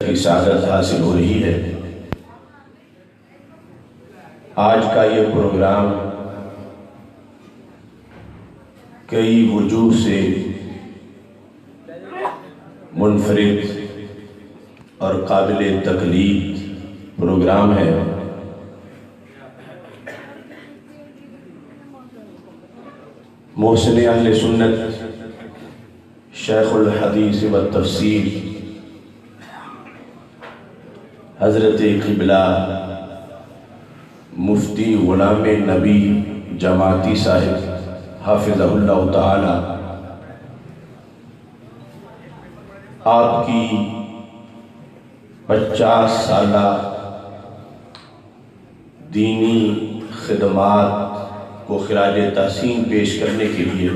کی سعادت حاصل ہو رہی ہے۔ آج کا یہ پروگرام کئی وجوہ سے منفرد اور قابل تقلید پروگرام ہے۔ محسن اہل سنت شیخ الحدیث و تفسیر حضرت قبلہ مفتی غلام نبی جماعتی صاحب حافظہ اللہ تعالی آپ کی 50 سالہ دینی خدمات کو خراج تحسین پیش کرنے کے لیے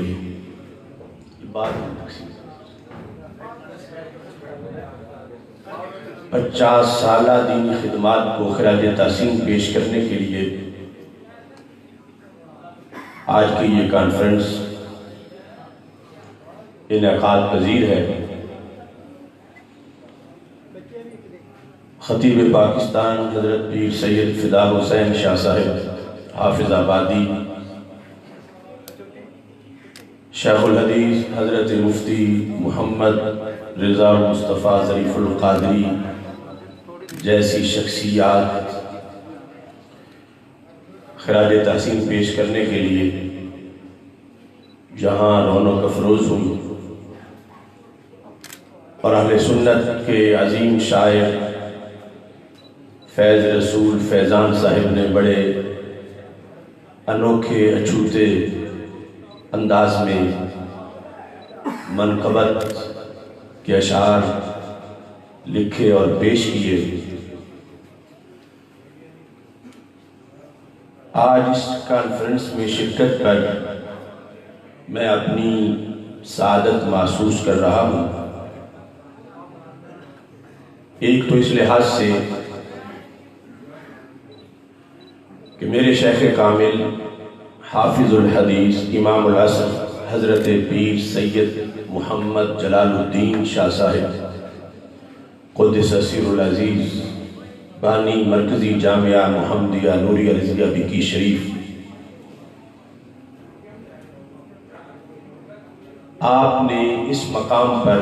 50 سالہ دینی خدمات کو خراج تحسین پیش کرنے کے لیے آج کی یہ کانفرنس انعقاد پذیر ہے۔ خطیب پاکستان حضرت پیر سید فدا حسین شاہ صاحب حافظ آبادی، شیخ الحدیث حضرت مفتی محمد رضا مصطفیٰ ظریف القادری جیسی شخصیات خراج تحسین پیش کرنے کے لیے جہاں رونق افروز ہوئی اور اہل سنت کے عظیم شاعر فیض رسول فیضان صاحب نے بڑے انوکھے اچھوتے انداز میں منقبت کے اشعار لکھے اور پیش کیے۔ آج اس کانفرنس میں شرکت کر میں اپنی سعادت محسوس کر رہا ہوں۔ ایک تو اس لحاظ سے کہ میرے شیخ کامل حافظ الحدیث امام العصر حضرت پیر سید محمد جلال الدین شاہ صاحب قدس سر العزیز بانی مرکزی جامعہ محمدیہ نوریہ رضیہ بکی شریف، آپ نے اس مقام پر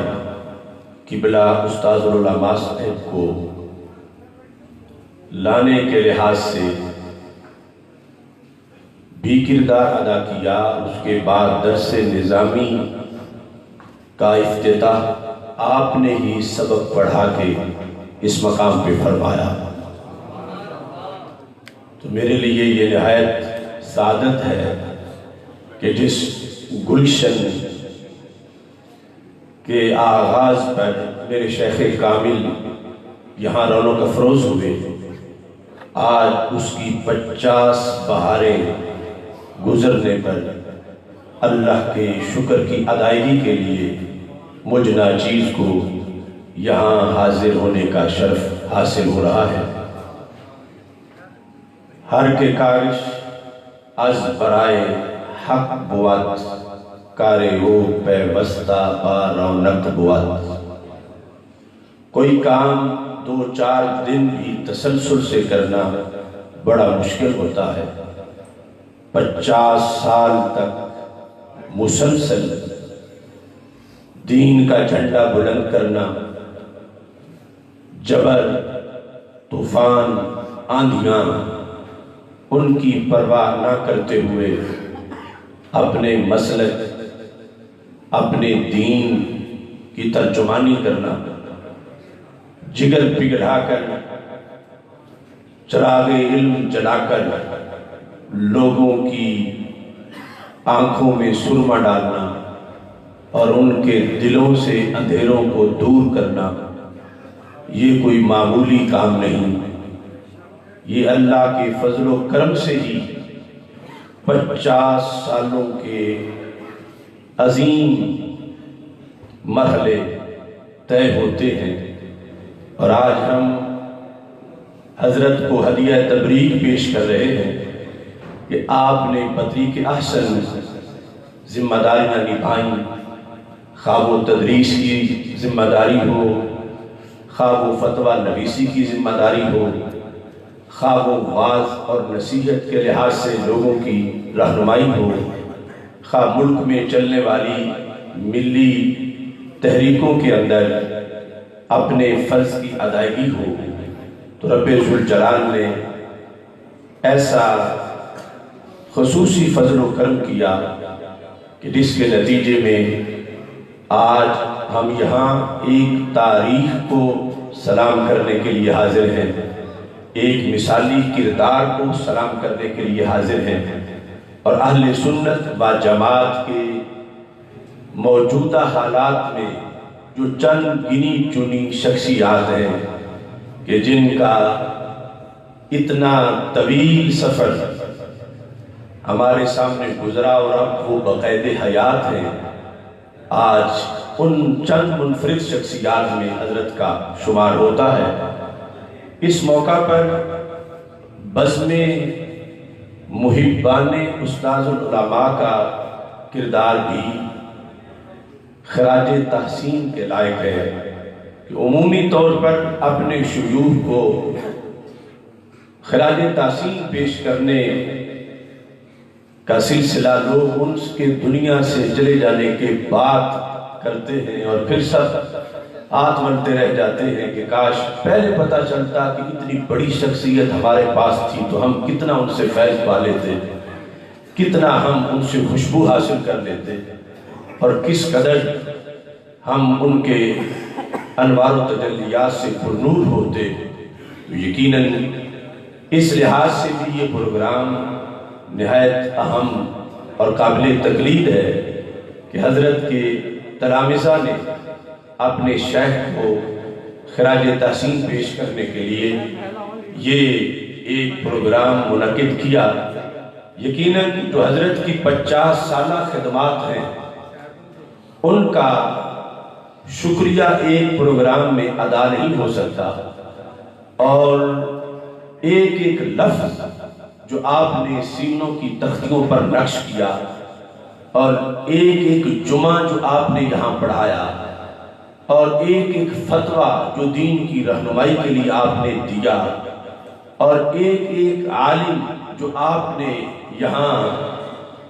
قبلہ استاذ العلماء صاحب کو لانے کے لحاظ سے بھی کردار ادا کیا۔ اس کے بعد درس نظامی کا افتتاح آپ نے ہی سبق پڑھا کے اس مقام پہ فرمایا، تو میرے لیے یہ نہایت سعادت ہے کہ جس گلشن کے آغاز پر میرے شیخ کامل یہاں رونق افروز ہوئے، آج اس کی 50 بہاریں گزرنے پر اللہ کے شکر کی ادائیگی کے لیے مجھ ناچیز کو یہاں حاضر ہونے کا شرف حاصل ہو رہا ہے۔ ہر کے کارش از برائے حق بوات، کارے ہو پیوستہ با رونق بوات۔ کوئی کام 2-4 دن بھی تسلسل سے کرنا بڑا مشکل ہوتا ہے، 50 سال تک مسلسل دین کا جھنڈا بلند کرنا، جبر طوفان آندھیاں ان کی پرواہ نہ کرتے ہوئے اپنے مسلک اپنے دین کی ترجمانی کرنا، جگر پگھلا کر چراغ علم جلا کر لوگوں کی آنکھوں میں سرما ڈالنا اور ان کے دلوں سے اندھیروں کو دور کرنا، یہ کوئی معمولی کام نہیں۔ یہ اللہ کے فضل و کرم سے ہی 50 سالوں کے عظیم مرحلے طے ہوتے ہیں، اور آج ہم حضرت کو ہدیہ تبریک پیش کر رہے ہیں کہ آپ نے پتری کے احسن ذمہ داریاں نبھائیں، خواب و تدریس کی ذمہ داری ہو، خواہ وہ فتویٰ نویسی کی ذمہ داری ہو، خواہ وہ واعظ اور نصیحت کے لحاظ سے لوگوں کی رہنمائی ہو، خواہ ملک میں چلنے والی ملی تحریکوں کے اندر اپنے فرض کی ادائیگی ہو، تو رب ذوالجلال نے ایسا خصوصی فضل و کرم کیا کہ جس کے نتیجے میں آج ہم یہاں ایک تاریخ کو سلام کرنے کے لیے حاضر ہیں، ایک مثالی کردار کو سلام کرنے کے لیے حاضر ہیں، اور اہل سنت و جماعت کے موجودہ حالات میں جو چند گنی چنی شخصیات ہیں کہ جن کا اتنا طویل سفر ہمارے سامنے گزرا اور اب وہ بقید حیات ہیں، آج ان چند منفرد شخصیات میں حضرت کا شمار ہوتا ہے۔ اس موقع پر بزم محبان استاذ العلماء کا کردار بھی خراج تحسین کے لائق ہے کہ عمومی طور پر اپنے شیوخ کو خراج تحسین پیش کرنے کا سلسلہ لوگ ان کے دنیا سے چلے جانے کے بعد کرتے ہیں، اور پھر سب ہاتھ ملتے رہ جاتے ہیں کہ کاش پہلے پتہ چلتا کہ اتنی بڑی شخصیت ہمارے پاس تھی تو ہم کتنا ان سے فیض پا لیتے، کتنا ہم ان سے خوشبو حاصل کر لیتے، اور کس قدر ہم ان کے انوار و تجلیات سے پرنور ہوتے۔ تو یقیناً اس لحاظ سے بھی یہ پروگرام نہایت اہم اور قابل تقلید ہے کہ حضرت کے تلامذہ نے اپنے شیخ کو خراج تحسین پیش کرنے کے لیے یہ ایک پروگرام منعقد کیا۔ یقیناً جو حضرت کی 50 سالہ خدمات ہیں ان کا شکریہ ایک پروگرام میں ادا نہیں ہو سکتا، اور ایک ایک لفظ جو آپ نے سینوں کی تختیوں پر نقش کیا، اور ایک ایک جمعہ جو آپ نے یہاں پڑھایا، اور ایک ایک فتویٰ جو دین کی رہنمائی کے لیے آپ نے دیا، اور ایک ایک عالم جو آپ نے یہاں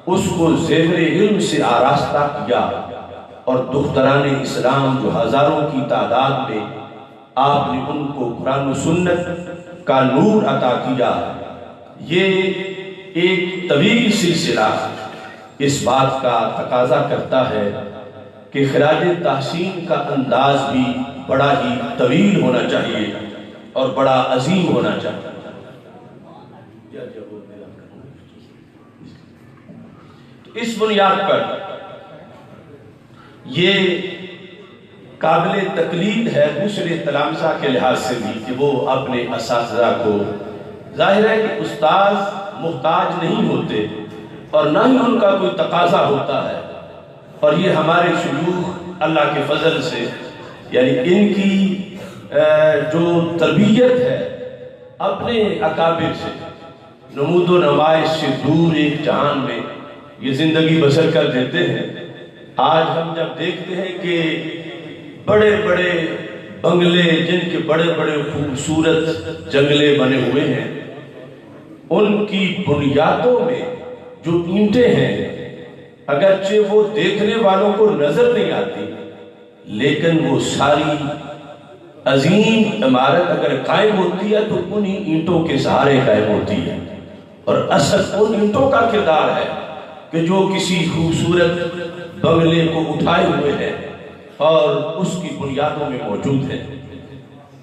اس کو زیور علم سے آراستہ کیا، اور دختران اسلام جو ہزاروں کی تعداد میں آپ نے ان کو قرآن و سنت کا نور عطا کیا، یہ ایک طویل سلسلہ اس بات کا تقاضا کرتا ہے کہ خراج تحسین کا انداز بھی بڑا ہی طویل ہونا چاہیے اور بڑا عظیم ہونا چاہیے۔ اس بنیاد پر یہ قابل تقلید ہے دوسرے تلامذہ کے لحاظ سے بھی کہ وہ اپنے اساتذہ کو، ظاہر ہے کہ استاذ محتاج نہیں ہوتے اور نہ ہی ان کا کوئی تقاضا ہوتا ہے، اور یہ ہمارے شیوخ اللہ کے فضل سے یعنی ان کی جو تربیت ہے اپنے اکابر سے، نمود و نمائش سے دور ایک جہان میں یہ زندگی بسر کر دیتے ہیں۔ آج ہم جب دیکھتے ہیں کہ بڑے بڑے بنگلے جن کے بڑے بڑے خوبصورت جنگلے بنے ہوئے ہیں، ان کی بنیادوں میں جو اینٹیں ہیں اگرچہ وہ دیکھنے والوں کو نظر نہیں آتی، لیکن وہ ساری عظیم عمارت اگر قائم ہوتی ہے تو انہی اینٹوں کے سہارے قائم ہوتی ہے، اور اصل ان اینٹوں کا کردار ہے کہ جو کسی خوبصورت بنگلے کو اٹھائے ہوئے ہیں اور اس کی بنیادوں میں موجود ہے۔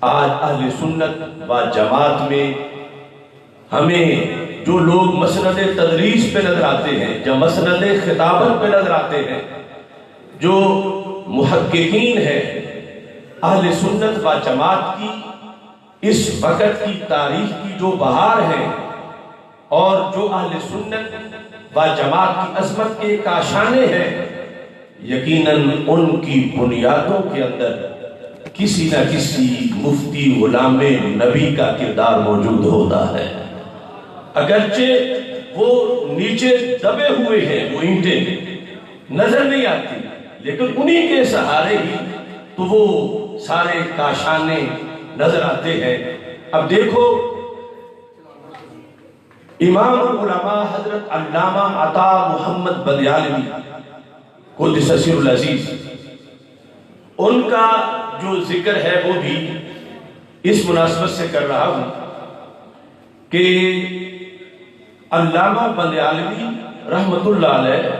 آج اہل سنت و جماعت میں ہمیں جو لوگ مسند تدریس پہ نظر آتے ہیں، جو مسند خطابت پہ نظر آتے ہیں، جو محققین ہیں، اہل سنت و جماعت کی اس وقت کی تاریخ کی جو بہار ہے اور جو اہل سنت و جماعت کی عظمت کے کاشانے ہیں، یقیناً ان کی بنیادوں کے اندر کسی نہ کسی مفتی غلام نبی کا کردار موجود ہوتا ہے۔ اگرچہ وہ نیچے دبے ہوئے ہیں، وہ اینٹیں نظر نہیں آتی، لیکن انہی کے سہارے ہی تو وہ سارے کاشانے نظر آتے ہیں۔ اب دیکھو امام العلماء حضرت علامہ عطا محمد بدیالوی قدس سر العزیز، ان کا جو ذکر ہے وہ بھی اس مناسبت سے کر رہا ہوں کہ علامہ بدیالوی رحمت اللہ علیہ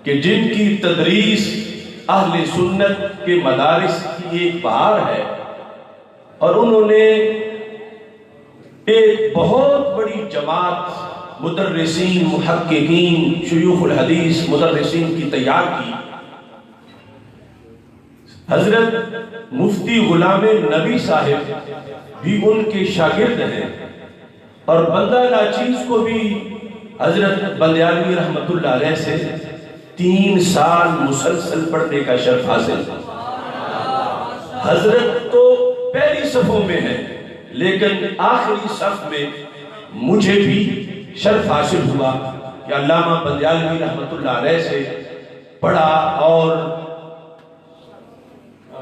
کہ جن کی تدریس اہل سنت کے مدارس کی ایک بہار ہے، اور انہوں نے ایک بہت بڑی جماعت مدرسین، محققین، شیوخ الحدیث مدرسین کی تیار کی۔ حضرت مفتی غلام نبی صاحب بھی ان کے شاگرد ہیں، اور بندہ ناچیز کو بھی حضرت بدیالوی رحمت اللہ علیہ سے 3 سال مسلسل پڑھنے کا شرف حاصل۔ حضرت تو پہلی صفوں میں ہے، لیکن آخری صف میں مجھے بھی شرف حاصل ہوا کہ علامہ بدیالوی رحمت اللہ علیہ سے پڑھا، اور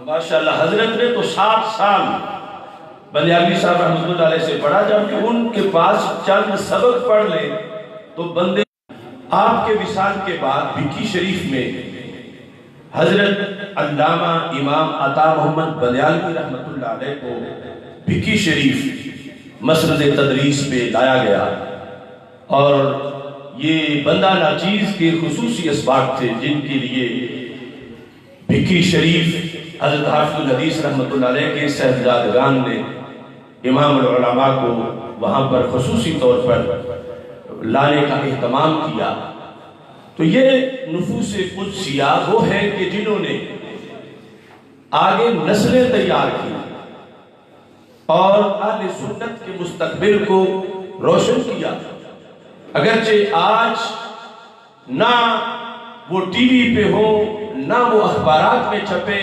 ماشاءاللہ حضرت نے تو 7 سال بدیالوی صاحب رحمت اللہ علیہ سے پڑھا۔ جبکہ ان کے پاس چند سبق پڑھ لیں تو بندے آپ کے وصال کے بعد بھکی شریف میں حضرت علامہ امام عطا محمد بدیالوی رحمت اللہ علیہ کو بھکی شریف مسند تدریس پہ لایا گیا، اور یہ بندہ ناچیز کے خصوصی اسباق تھے جن کے لیے بھکی شریف حضرت حافظ الحدیث رحمت اللہ علیہ کے صاحبزادگان نے امام العلماء کو وہاں پر خصوصی طور پر لانے کا اہتمام کیا۔ تو یہ نفوس قدسیہ وہ ہیں کہ جنہوں نے آگے نسلیں تیار کی اور اہل سنت کے مستقبل کو روشن کیا۔ اگرچہ آج نہ وہ ٹی وی پہ ہو، نہ وہ اخبارات میں چھپے،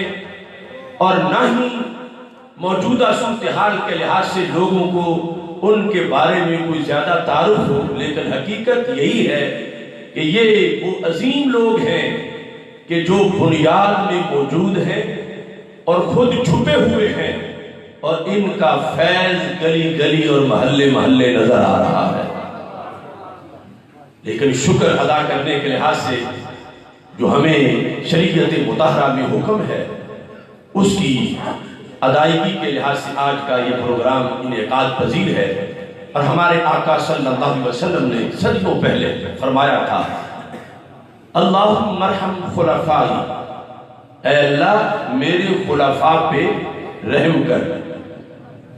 اور نہ ہی موجودہ صورتحال کے لحاظ سے لوگوں کو ان کے بارے میں کوئی زیادہ تعارف ہو، لیکن حقیقت یہی ہے کہ یہ وہ عظیم لوگ ہیں کہ جو بنیاد میں موجود ہیں اور خود چھپے ہوئے ہیں، اور ان کا فیض گلی گلی اور محلے محلے نظر آ رہا ہے۔ لیکن شکر ادا کرنے کے لحاظ سے جو ہمیں شریعت مطہرہ میں حکم ہے، اس کی ادائیگی کے لحاظ سے آج کا یہ پروگرام انعقاد پذیر ہے۔ اور ہمارے آقا صلی اللہ علیہ وسلم نے صدیوں پہلے فرمایا تھا، اللہم ارحم خلفائی، اے اللہ میرے خلفاء پہ رحم کر۔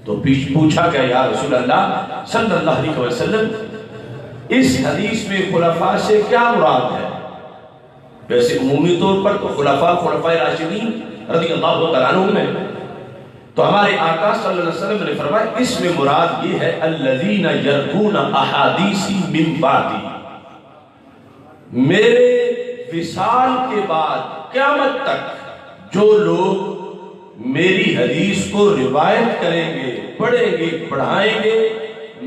تو پوچھا کہ یا رسول اللہ صلی اللہ علیہ وسلم اس حدیث میں خلفاء سے کیا مراد ہے؟ ویسے عمومی طور پر تو خلفاء راشدین رضی اللہ تعالیٰ عنہم ہیں، تو ہمارے آقا صلی اللہ علیہ وسلم نے فرمایا اس میں مراد یہ ہے الذین یروون احادیثی من بعدی، میرے وصال کے بعد قیامت تک جو لوگ میری حدیث کو روایت کریں گے، پڑھیں گے، پڑھائیں گے،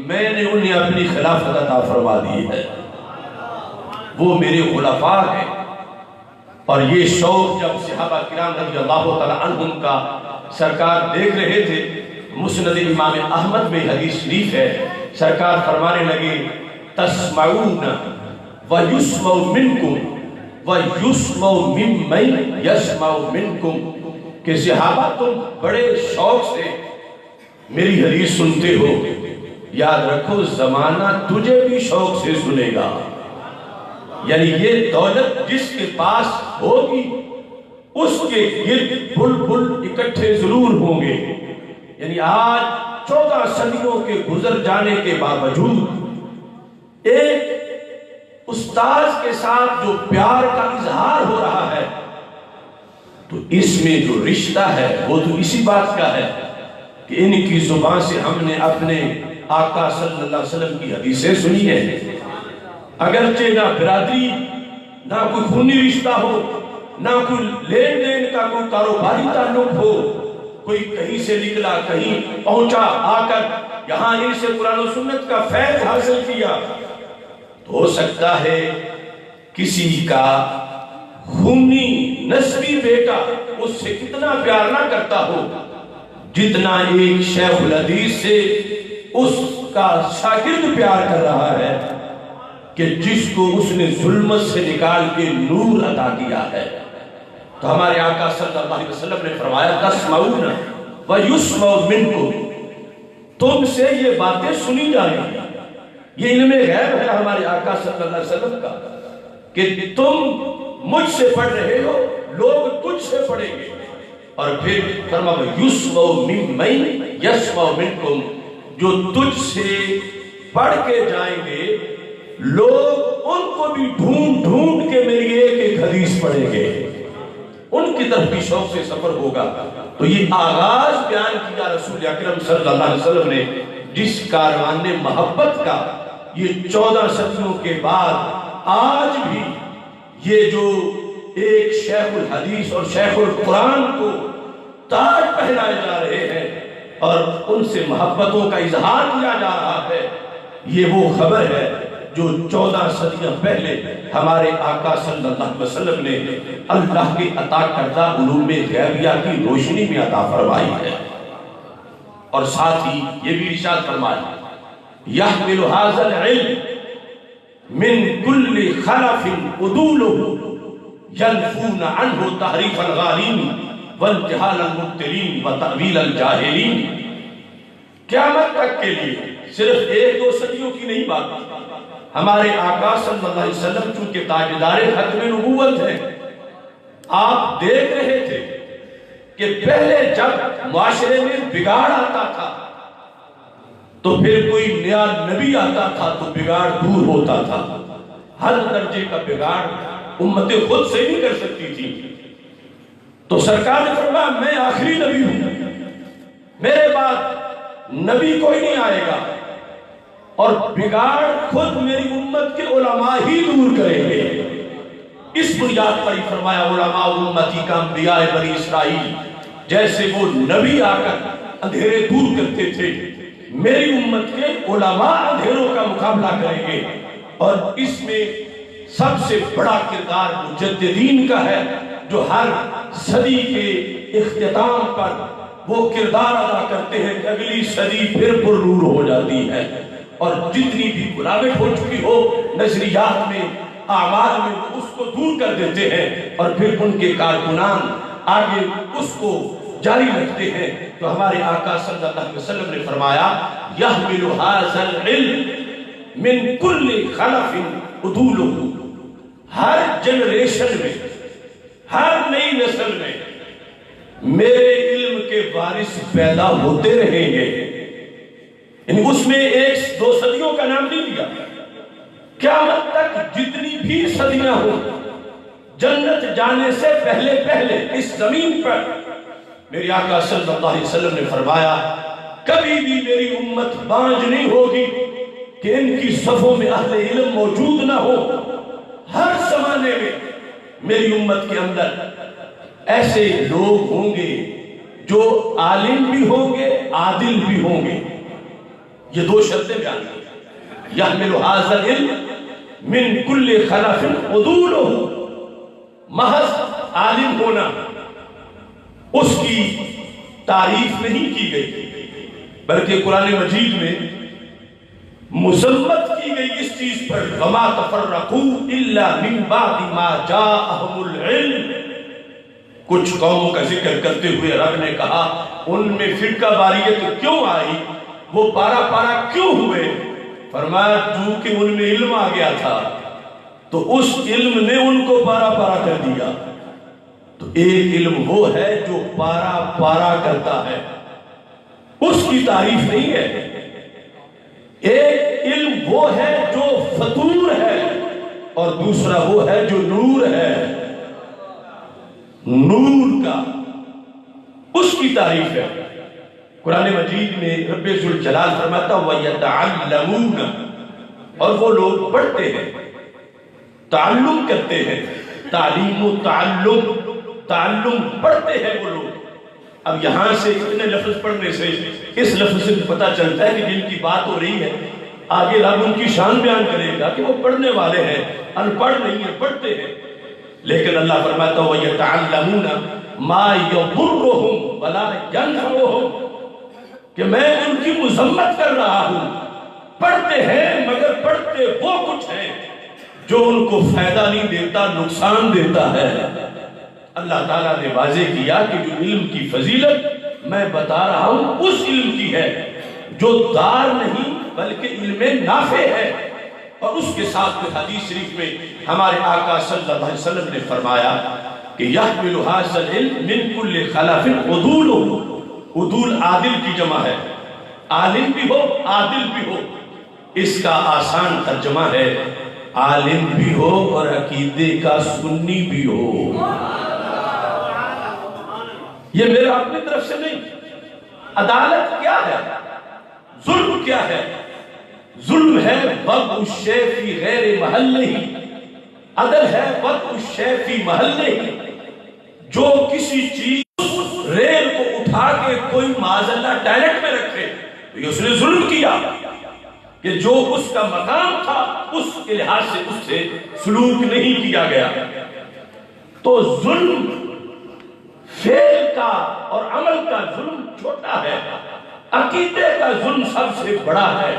میں نے انہیں اپنی خلافت عطا فرما دی ہے، وہ میرے خلفاء ہیں۔ اور یہ شوق جب صحابہ کرام رضی اللہ تعالیٰ عنہم کا سرکار دیکھ رہے تھے، مسند امام احمد میں حدیث شریف ہے، سرکار فرمانے لگے تسمعون ویسمع منکم ویسمع ممن یسمع منکم، کہ صحابہ تم بڑے شوق سے میری حدیث سنتے ہو، یاد رکھو زمانہ تجھے بھی شوق سے سنے گا۔ یعنی یہ دولت جس کے پاس ہوگی اس کے گرد بلبل اکٹھے ضرور ہوں گے۔ یعنی آج 14 صدیوں کے گزر جانے کے باوجود ایک استاذ کے ساتھ جو پیار کا اظہار ہو رہا ہے، تو اس میں جو رشتہ ہے وہ تو اسی بات کا ہے کہ ان کی زبان سے ہم نے اپنے آقا صلی اللہ علیہ وسلم کی حدیثیں سنی ہیں۔ اگرچہ نہ برادری، نہ کوئی خونی رشتہ ہو، نہ کوئی لین دین کا کوئی کاروباری تعلق ہو، کوئی کہیں سے نکلا کہیں پہنچا، آ کر یہاں ان سے قرآن و سنت کا فیض حاصل کیا، تو ہو سکتا ہے کسی کا خونی نسبی بیٹا اس سے اتنا پیار نہ کرتا ہو جتنا ایک شیخ الحدیث سے اس کا شاگرد پیار کر رہا ہے کہ جس کو اس نے ظلمت سے نکال کے نور عطا کیا ہے۔ تو ہمارے آقا صلی اللہ علیہ وسلم نے فرمایا تسمعون ویسمع منکم، تم سے یہ باتیں سنی جائیں گی۔ یہ علم غیب ہے ہمارے آقا صلی اللہ علیہ وسلم کا کہ تم مجھ سے پڑھ رہے ہو، لوگ تجھ سے پڑھیں گے۔ اور پھر فرمایا یسمع ممن یسمع منکم، جو تجھ سے پڑھ کے جائیں گے لوگ ان کو بھی ڈھونڈ ڈھونڈ کے میری ایک ایک حدیث پڑھیں گے، ان کی طرف بھی شوق سے سفر ہوگا۔ تو یہ آغاز بیان کیا رسول اکرم صلی اللہ علیہ وسلم نے، جس کاروان نے محبت کا یہ 14 صدیوں کے بعد آج بھی یہ جو ایک شیخ الحدیث اور شیخ القرآن کو تاج پہنائے جا رہے ہیں اور ان سے محبتوں کا اظہار کیا جا رہا ہے، یہ وہ خبر ہے جو 14 صدیاں پہلے ہمارے آقا صلی اللہ علیہ وسلم نے اللہ کے عطا کردہ علوم غیبیہ کی روشنی میں عطا فرمائی ہے۔ اور ساتھ ہی یہ بھی ارشاد فرمایا یحمل ھذا العلم من کل خلف عدولہ ينفون عنه تحریف الغالین وانتحال المبتلین وتأویل الجاہلین۔ قیامت تک کے لیے صرف 1-2 صدیوں کی نہیں بات، ہمارے آقا صلی اللہ علیہ وسلم چونکہ تاجدار ختم نبوت ہے، آپ دیکھ رہے تھے کہ پہلے جب معاشرے میں بگاڑ آتا تھا تو پھر کوئی نیا نبی آتا تھا تو بگاڑ دور ہوتا تھا۔ ہر درجے کا بگاڑ امت خود سے نہیں کر سکتی تھی۔ تو سرکار نے فرمایا میں آخری نبی ہوں، میرے بعد نبی کوئی نہیں آئے گا، اور بگاڑ خود میری امت کے علماء ہی دور کریں گے۔ اس بنیاد پر ہی فرمایا علماء امتی کا انبیاء بنی اسرائیل، جیسے وہ نبی آ کر اندھیرے دور کرتے تھے، میری امت کے علماء اندھیروں کا مقابلہ کریں گے۔ اور اس میں سب سے بڑا کردار مجددین کا ہے، جو ہر صدی کے اختتام پر وہ کردار ادا کرتے ہیں کہ اگلی صدی پھر پر نور ہو جاتی ہے، اور جتنی بھی گراوٹ ہو چکی ہو نظریات میں اعمال میں اس کو دور کر دیتے ہیں، اور پھر ان کے کارکنان آگے اس کو جاری رکھتے ہیں۔ تو ہمارے آقا صلی اللہ علیہ وسلم نے فرمایا یحمل ھذا العلم من کل خلف عدولہ، ہر جنریشن میں، ہر نئی نسل میں میرے علم کے وارث پیدا ہوتے رہیں گے۔ یعنی اس میں 1-2 صدیوں کا نام نہیں دیا، قیامت تک جتنی بھی صدیاں ہوں، جنت جانے سے پہلے پہلے اس زمین پر میرے آقا صلی اللہ علیہ وسلم نے فرمایا کبھی بھی میری امت بانج نہیں ہوگی کہ ان کی صفوں میں اہل علم موجود نہ ہو۔ ہر زمانے میں میری امت کے اندر ایسے لوگ ہوں گے جو عالم بھی ہوں گے، عادل بھی ہوں گے۔ یہ 2 شرطیں بیان کی، یحمل ھذا العلم من کل خلف عدولہ، محض عالم ہونا اس کی تعریف نہیں کی گئی، بلکہ قرآن مجید میں مذمت کی گئی اس چیز پر وما تفرقوا الا من بعد ما جاءهم العلم۔ کچھ قوموں کا ذکر کرتے ہوئے رب نے کہا ان میں فرقہ واریت کیوں آئی، وہ پارا پارا کیوں ہوئے؟ فرمایا چونکہ ان میں علم آ گیا تھا تو اس علم نے ان کو پارا پارا کر دیا۔ تو ایک علم وہ ہے جو پارا پارا کرتا ہے، اس کی تعریف نہیں ہے۔ ایک علم وہ ہے جو فطور ہے، اور دوسرا وہ ہے جو نور ہے۔ نور کا اس کی تعریف ہے۔ قرآن مجید میں رب ذوالجلال فرماتا وَيَتَعَلَّمُونَ، اور وہ لوگ پڑھتے ہیں، تعلم کرتے ہیں، تعلیم و تعلم پڑھتے ہیں وہ لوگ۔ اب یہاں سے اتنے لفظ پڑھنے سے اس لفظ سے پتہ چلتا ہے کہ جن کی بات ہو رہی ہے آگے رب ان کی شان بیان کرے گا کہ وہ پڑھنے والے ہیں، ان پڑھ نہیں ہیں، پڑھتے ہیں۔ لیکن اللہ فرماتا ہے وَيَتَعَلَّمُونَ، ما یضرہم ولا ینفعہم، کہ میں ان کی مذمت کر رہا ہوں، پڑھتے ہیں مگر پڑھتے وہ کچھ ہیں جو ان کو فائدہ نہیں دیتا، نقصان دیتا ہے۔ اللہ تعالیٰ نے واضح کیا کہ جو علم کی فضیلت میں بتا رہا ہوں اس علم کی ہے جو دار نہیں بلکہ علم نافع ہے۔ اور اس کے ساتھ میں حدیث شریف میں ہمارے آقا صلی اللہ علیہ وسلم نے فرمایا کہ یحمل ھذا العلم من کل خلف عدول، عدول عادل کی جمع ہے، عالم بھی ہو عادل بھی ہو۔ اس کا آسان ترجمہ ہے عالم بھی ہو اور عقیدے کا سنی بھی ہو۔ یہ میرا اپنی طرف سے نہیں۔ عدالت کیا ہے؟ ظلم کیا ہے؟ ظلم ہے وضع الشیء فی غیر محلہ، عدل ہے وضع الشیء فی محلہ، جو کسی چیز ریل کو اٹھا کے کوئی معاذ اللہ ٹائلٹ میں رکھے تو یہ اس نے ظلم کیا، کہ جو اس کا مقام تھا اس کے لحاظ سے اس سے سلوک نہیں کیا گیا۔ تو ظلم فعل کا اور عمل کا ظلم چھوٹا ہے، عقیدے کا ظلم سب سے بڑا ہے۔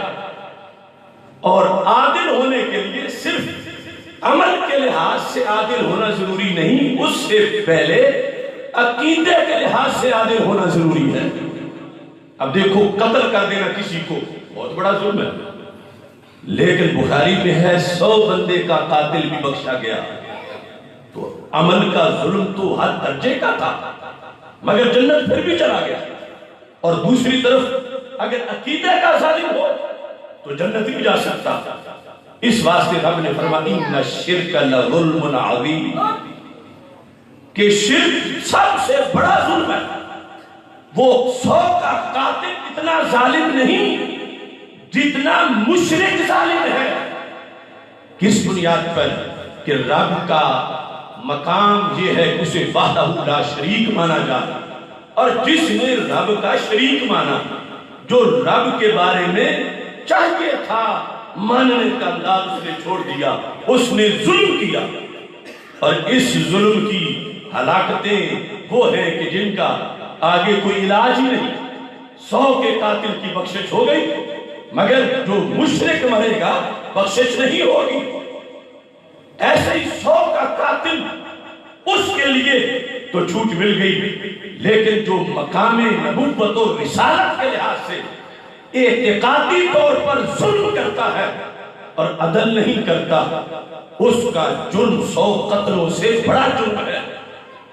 اور عادل ہونے کے لیے صرف عمل کے لحاظ سے عادل ہونا ضروری نہیں، اس سے پہلے عقیدے کے لحاظ سے عادل ہونا ضروری ہے۔ اب دیکھو قتل کر دینا کسی کو بہت بڑا ظلم ہے، لیکن بخاری میں ہے 100 بندے کا قاتل بھی بخشا گیا۔ تو عمل کا ظلم تو ہر درجے کا تھا مگر جنت پھر بھی چلا گیا۔ اور دوسری طرف اگر عقیدے کا ظالم ہو تو جنت بھی جا سکتا۔ اس واسطے رب نے فرمایا ان الشرک لظلم عظیم، کہ شرک سب سے بڑا ظلم ہے۔ وہ 100 کا قاتل اتنا ظالم نہیں جتنا مشرک ظالم ہے۔ کس بنیاد پر؟ کہ رب کا مقام یہ ہے کہ اسے وحدہ لا شریک مانا جائے، اور جس نے رب کا شریک مانا، جو رب کے بارے میں چاہیے تھا ماننے کا انداز اس نے چھوڑ دیا، اس نے ظلم کیا۔ اور اس ظلم کی ہلاکتیں وہ ہیں کہ جن کا آگے کوئی علاج ہی نہیں۔ 100 کے قاتل کی بخشش ہو گئی مگر جو مشرک مرے گا بخشش نہیں ہوگی۔ ایسے ہی 100 کا قاتل اس کے لیے تو چھوٹ مل گئی، لیکن جو مقام نبوت و رسالت کے لحاظ سے اعتقادی طور پر ظلم کرتا ہے اور عدل نہیں کرتا، اس کا جرم 100 قتلوں سے بڑا جرم ہے۔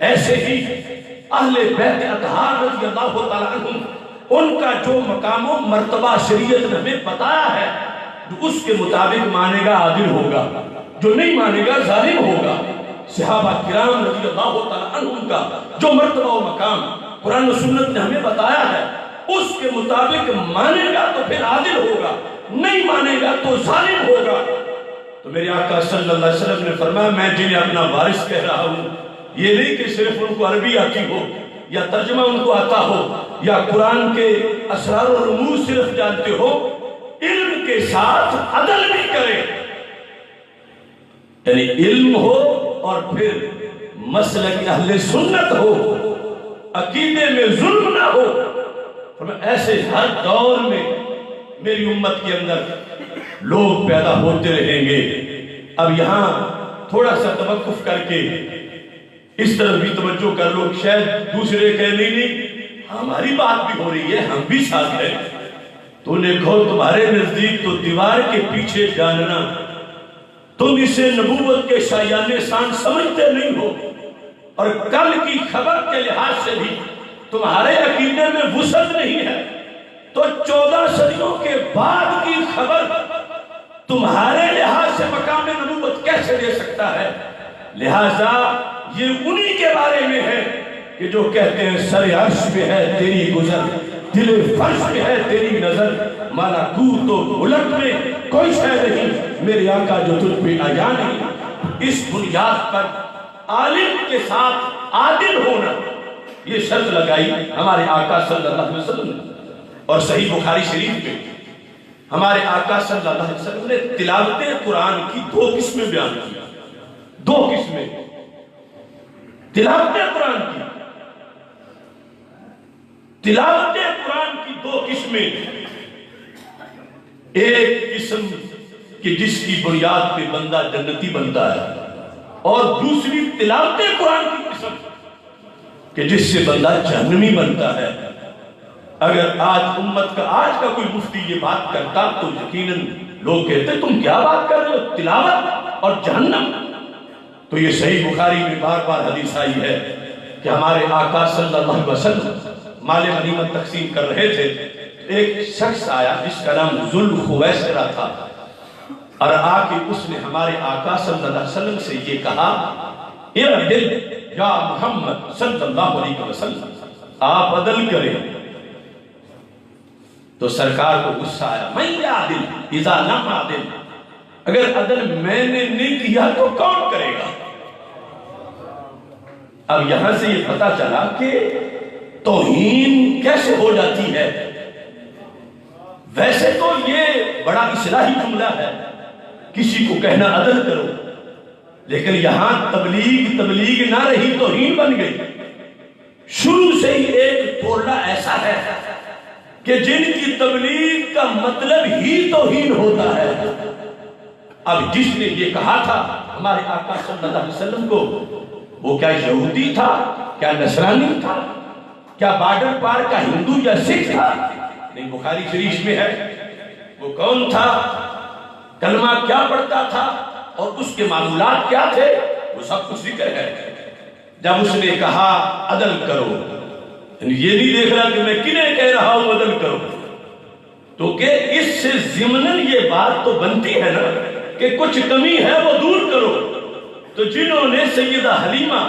ایسے ہی اہل بیت اطہار رضی اللہ تعالیٰ عنہ، ان کا جو مقام و مرتبہ شریعت نے ہمیں بتایا ہے، جو اس کے مطابق مانے گا عادل ہوگا، جو نہیں مانے گا ظالم ہوگا۔ صحابہ کرام رضی اللہ تعالیٰ عنہ کا جو مرتبہ و مقام قرآن و سنت نے ہمیں بتایا ہے، اس کے مطابق مانے گا تو پھر عادل ہوگا، نہیں مانے گا تو ظالم ہوگا۔ تو میرے آقا صلی اللہ علیہ وسلم نے فرمایا میں جنہیں اپنا وارث کہہ رہا ہوں، یہ نہیں کہ صرف ان کو عربی آتی ہو یا ترجمہ ان کو آتا ہو یا قرآن کے اسرار و رموز صرف جانتے ہو، علم کے ساتھ عدل بھی کرے، یعنی علم ہو اور پھر مسلک اہل سنت ہو، عقیدے میں ظلم نہ ہو۔ ایسے ہر دور میں میری امت کے اندر لوگ پیدا ہوتے رہیں گے۔ اب یہاں تھوڑا سا توقف کر کے اس طرف بھی توجہ کر لو، شاید دوسرے کہہ نہیں ہماری بات بھی ہو رہی ہے، ہم بھی ساتھ ہیں۔ تو نے کہو تمہارے نزدیک تو دیوار کے پیچھے جاننا، تم اسے نبوت کے شایان شان سمجھتے نہیں ہو، اور کل کی خبر کے لحاظ سے بھی تمہارے عقیدے میں وسعت نہیں ہے، تو 14 صدیوں کے بعد کی خبر تمہارے لحاظ سے مقام نبوت کیسے دے سکتا ہے؟ لہذا یہ انہی کے بارے میں ہے کہ جو کہتے ہیں سر عرش پہ ہے تیری گزر، دل فرش پہ ہے تیری نظر، ملکوت و ملک میں کوئی شے نہیں میرے آقا جو تجھ پہ آیا نہیں۔ اس بنیاد پر عالم کے ساتھ عادل ہونا یہ شرط لگائی ہمارے آقا صلی اللہ علیہ وسلم نے۔ اور صحیح بخاری شریف میں ہمارے آقا صلی اللہ علیہ وسلم نے تلاوت قرآن کی 2 قسمیں بیان کی، 2 قسمیں تلاوت قرآن کی۔ تلاوت قرآن کی دو قسمیں، ایک قسم کہ جس کی بنیاد پہ بندہ جنتی بنتا ہے، اور دوسری تلاوت قرآن کی قسم کہ جس سے بندہ جہنمی بنتا ہے۔ اگر آج امت کا آج کا کوئی مفتی یہ بات کرتا تو یقیناً لوگ کہتے تم کیا بات کر رہے ہو، تلاوت اور جہنم؟ تو یہ صحیح بخاری میں بار بار حدیث آئی ہے کہ ہمارے آقا صلی اللہ علیہ وسلم مال غنیمت تقسیم کر رہے تھے، ایک شخص آیا جس کا نام ذوالخویسرہ تھا، اور آ کے اس نے ہمارے آقا صلی اللہ علیہ وسلم سے یہ کہا، اعدل یا محمد صلی اللہ علیہ وسلم، آپ عدل کریں۔ تو سرکار کو غصہ آیا، میں عادل اذا لم عادل، اگر عدل میں نے نہیں کیا تو کون کرے گا؟ اب یہاں سے یہ پتا چلا کہ توہین کیسے ہو جاتی ہے۔ ویسے تو یہ بڑا اصلاحی جملہ ہے، کسی کو کہنا عدل کرو، لیکن یہاں تبلیغ نہ رہی، توہین بن گئی۔ شروع سے ہی ایک ٹولہ ایسا ہے کہ جن کی تبلیغ کا مطلب ہی توہین ہوتا ہے۔ اب جس نے یہ کہا تھا ہمارے آقا صلی اللہ علیہ وسلم کو، وہ کیا یہودی تھا، کیا نصرانی تھا، کیا بارڈر پار کا ہندو یا سکھ تھا؟ نہیں، بخاری شریف میں ہے وہ کون تھا، کلمہ کیا پڑھتا تھا، اور اس کے معمولات کیا تھے، وہ سب کچھ ذکر ہے۔ جب اس نے کہا عدل کرو، یہ نہیں دیکھ رہا کہ میں کنہیں کہہ رہا ہوں عدل کرو، تو کہ اس سے ضمناً یہ بات تو بنتی ہے نا کہ کچھ کمی ہے وہ دور کرو۔ تو جنہوں نے سیدہ حلیمہ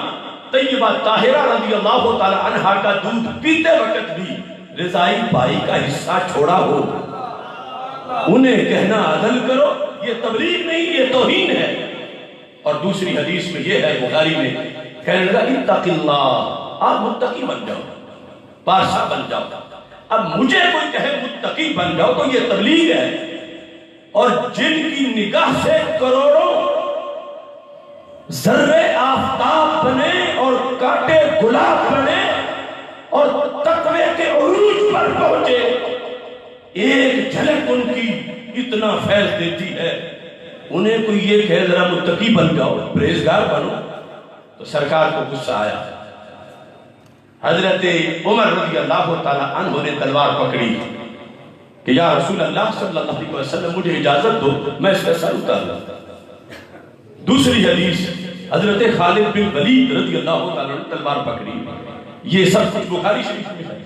طیبہ طاہرہ رضی اللہ تعالی عنہا کا دودھ پیتے وقت بھی رضائی بائی کا حصہ چھوڑا ہو، انہیں کہنا عدل کرو، یہ تبلیغ نہیں، یہ توہین ہے۔ اور دوسری حدیث میں یہ ہے بخاری میں، کہنے لگا اتق اللہ، آپ متقی بن جاؤ، پارسا بن جاؤ۔ اب مجھے کوئی کہے متقی بن جاؤ تو یہ تبلیغ ہے، اور جن کی نگاہ سے کروڑوں ذرے آفتاب بنے اور کانٹے گلاب بنے اور تقوی کے عروج پر پہنچے، ایک جھلک ان کی اتنا فیض دیتی ہے، انہیں کوئی یہ کہے ذرا متقی بن جاؤ، پرہیزگار بنو، تو سرکار کو غصہ آیا۔ حضرت عمر رضی اللہ تعالیٰ عنہ نے تلوار پکڑی کہ یا رسول اللہ صلی اللہ علیہ وسلم مجھے اجازت دو میں اس کا سر اتار لوں۔ دوسری حدیث حضرت خالد بن ولید رضی اللہ تعالیٰ نے تلوار پکڑی، یہ سب کچھ بخاری شریف میں ہے۔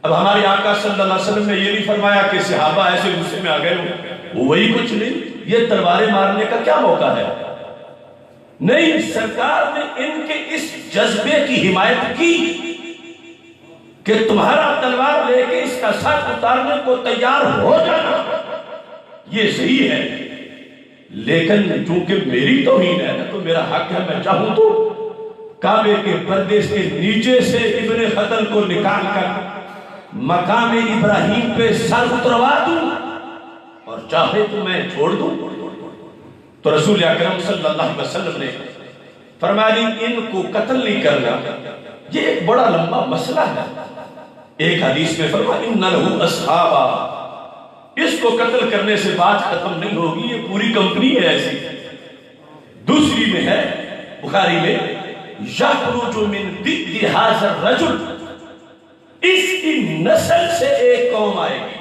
اب ہمارے آقا صلی اللہ علیہ وسلم نے یہ نہیں فرمایا کہ صحابہ ایسے غصے میں آ گئے ہو، وہی کچھ نہیں، یہ تلواریں مارنے کا کیا موقع ہے؟ نہیں، سرکار نے ان کے اس جذبے کی حمایت کی کہ تمہارا تلوار لے کے اس کا سر اتارنے کو تیار ہو جانا، یہ صحیح ہے، لیکن چونکہ میری توہین ہے تو میرا حق ہے، میں چاہوں تو کعبے کے پردے کے نیچے سے ابن خطل کو نکال کر مقام ابراہیم پہ سر اتروا دوں، اور چاہے تو میں چھوڑ دوں۔ تو رسول اکرم صلی اللہ علیہ وسلم نے فرمایا ان کو قتل نہیں کرنا، یہ ایک بڑا لمبا مسئلہ ہے۔ ایک حدیث میں فرمایا ان لہ اصحابا، اس کو قتل کرنے سے بات ختم نہیں ہوگی، یہ پوری کمپنی ہے ایسی۔ دوسری میں ہے بخاری میں یخرج من ضد ھذا الرجل، اس کی نسل سے ایک قوم آئے گی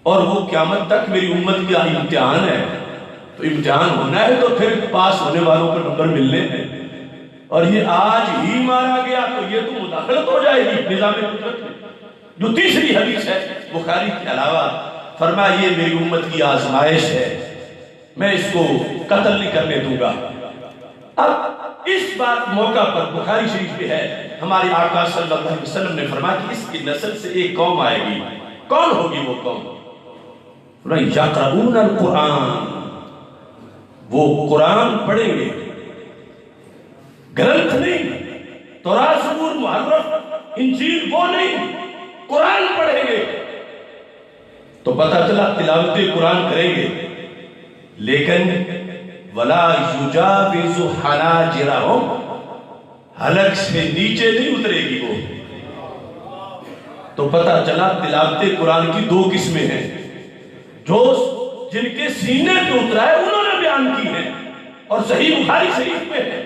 اور وہ قیامت تک میری امت کا امتحان ہے، تو امتحان ہونا ہے تو پھر پاس ہونے والوں کو نمبر ملنے ہیں، اور یہ آج ہی مارا گیا تو یہ تو مداخلت ہو جائے گی نظام قدرت میں۔ جو تیسری حدیث ہے بخاری کے علاوہ، فرمایا یہ میری امت کی آزمائش ہے، میں اس کو قتل نہیں کرنے دوں گا۔ اب اس بات موقع پر بخاری شریف میں ہے ہمارے آقا صلی اللہ علیہ وسلم نے فرمایا کہ اس کی نسل سے ایک قوم آئے گی، کون ہوگی وہ قوم؟ یقرؤون القرآن، وہ قرآن پڑھیں گے، گرنتھ نہیں، تورات زبور محرف انجیل وہ نہیں، قرآن پڑھیں گے۔ تو پتہ چلا تلاوت قرآن کریں گے، لیکن وَلَا يُجَاوِزُ حَنَاجِرَهُمْ، حلق سے نیچے نہیں اترے گی وہ، تو پتہ چلا تلاوت قرآن کی دو قسمیں ہیں، جو جن کے سینے پہ اترا ہے انہوں نے بیان کی ہے اور صحیح بخاری شریف میں ہے۔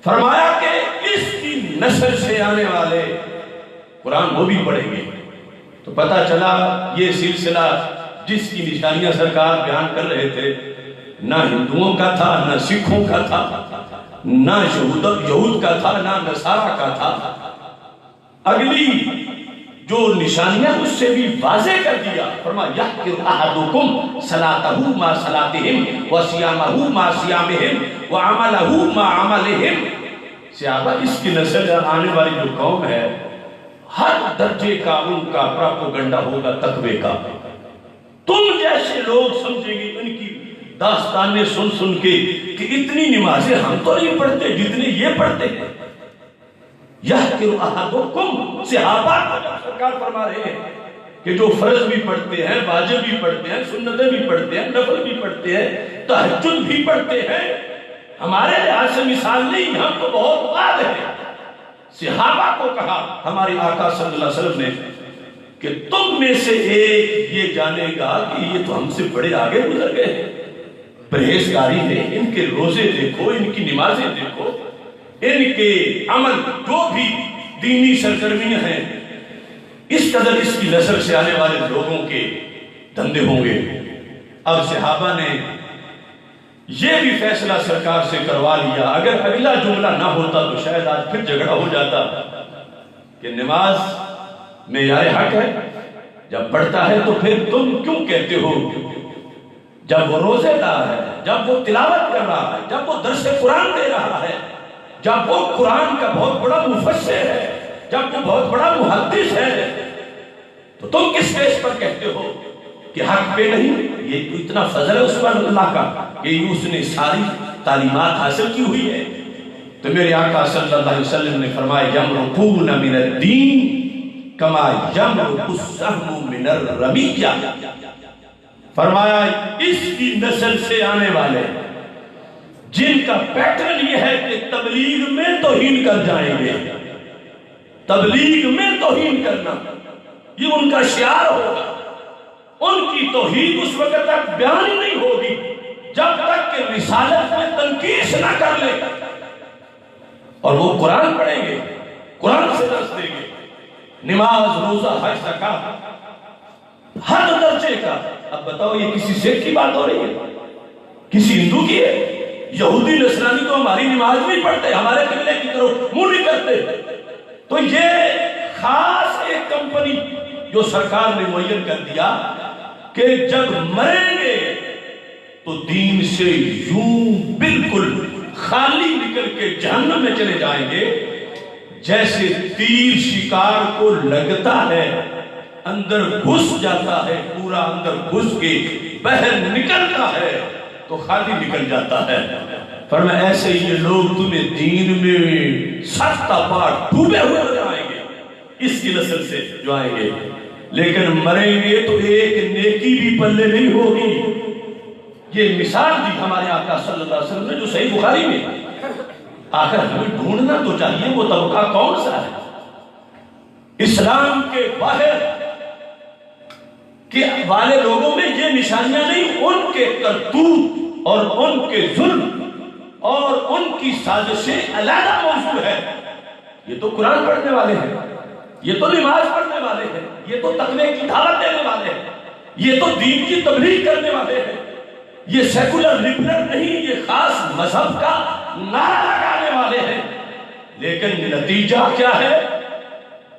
فرمایا کہ اس کی نسل سے آنے والے قرآن وہ بھی پڑھیں گے۔ تو پتہ چلا یہ سلسلہ جس کی نشانیاں سرکار بیان کر رہے تھے نہ ہندوؤں کا تھا، نہ سکھوں کا تھا، نہ یہود کا تھا، نہ نصارہ کا تھا۔ اگلی جو نشانیاں اس سے بھی واضح کر دیا، فرمایا یحقر احدکم صلاتہ ما صلاتہم وصیامہ ما صیامہم وعملہ ما عملہم۔ صحابہ اس کی نسل آنے والی جو قوم ہے ہر درجے کا ان کا پراپوگنڈا ہوگا تقوی کا۔ تم جیسے لوگ سمجھیں گے ان کی داستانیں سن سن کے کہ اتنی نمازیں ہم تو نہیں پڑھتے جتنے یہ پڑھتے ہیں۔ یحقر احدکم، صحابہ کو جب سرکار فرما رہے ہیں کہ جو فرض بھی پڑھتے ہیں، واجب بھی پڑھتے ہیں، سنتیں بھی پڑھتے ہیں، نفل بھی پڑھتے ہیں، تہجد بھی پڑھتے ہیں، ہمارے لحاظ سے مثال نہیں، ہم تو بہت بعد ہیں۔ صحابہ کو کہا ہمارے آقا صلی اللہ علیہ وسلم نے کہ تم میں سے ایک یہ جانے گا کہ یہ تو ہم سے بڑے آگے گزر گئے ہیں، پرہیزگاری ہے، ان کے روزے دیکھو، ان کی نمازیں دیکھو، ان کے عمل جو بھی دینی سرگرمیاں ہیں، اس قدر اس کی نسل سے آنے والے لوگوں کے دھندے ہوں گے۔ اب صحابہ نے یہ بھی فیصلہ سرکار سے کروا لیا، اگر اگلا جملہ نہ ہوتا تو شاید آج پھر جھگڑا ہو جاتا کہ نماز معیار حق ہے، جب پڑھتا ہے تو پھر تم کیوں کہتے ہو؟ جب وہ روزے دار ہے، جب وہ تلاوت کر رہا ہے، جب وہ درس قرآن دے رہا ہے، جب وہ قرآن کا بہت بڑا مفسر ہے، جب وہ بہت بڑا محدث ہے، تو تم کس بیس پر کہتے ہو کہ حق پہ نہیں؟ یہ تو اتنا فضل ہے اس پر اللہ کا کہ اس نے ساری تعلیمات حاصل کی ہوئی ہے۔ تو میرے آقا صلی اللہ علیہ وسلم نے فرمایا یمرقون من الدین کما یمرق السهم من الرمیہ، فرمایا اس کی نسل سے آنے والے جن کا پیٹرن یہ ہے کہ تبلیغ میں توہین کر جائیں گے، تبلیغ میں توہین کرنا یہ ان کا شعار ہوگا، ان کی توحید اس وقت تک بیان نہیں ہوگی جب تک کہ رسالت میں تنقیص نہ کر لے، اور وہ قرآن پڑھیں گے، قرآن سے درس دیں گے، نماز روزہ حج زکات ہر درجے کا۔ اب بتاؤ یہ کسی سکھ کی بات ہو رہی ہے، کسی ہندو کی ہے؟ یہودی نصرانی تو ہماری نماز نہیں پڑھتے، ہمارے قبلے کی طرف منہ نہیں کرتے۔ تو یہ خاص ایک کمپنی جو سرکار نے معین کر دیا کہ جب مریں گے تو دین سے یوں بالکل خالی نکل کے جہنم میں چلے جائیں گے جیسے تیر شکار کو لگتا ہے، اندر گھس جاتا ہے، پورا اندر گھس کے باہر نکلتا ہے تو خالی نکل جاتا ہے۔ فرمایا ایسے یہ لوگ تمہیں دین میں سختہ پاٹ ڈوبے ہوئے ہو جائیں گے اس کی نسل سے جو آئیں گے، لیکن مریں گے تو ایک نیکی بھی پلے نہیں ہوگی۔ یہ مثال دی ہمارے آقا صلی اللہ علیہ وسلم نے جو صحیح بخاری میں۔ آخر ہمیں ڈھونڈنا تو چاہیے وہ طبقہ کون سا ہے اسلام کے باہر کہ والے لوگوں میں یہ نشانیاں نہیں، ان کے کرتوت اور ان کے ظلم اور ان کی سازشیں علیحدہ موضوع ہے۔ یہ تو قرآن پڑھنے والے ہیں، یہ تو نماز پڑھنے والے ہیں، یہ تو تقوی کی دعوت دینے والے ہیں، یہ تو دین کی تبلیغ کرنے والے ہیں، یہ سیکولر لبرل نہیں، یہ خاص مذہب کا نعرہ لگانے والے ہیں۔ لیکن نتیجہ کیا ہے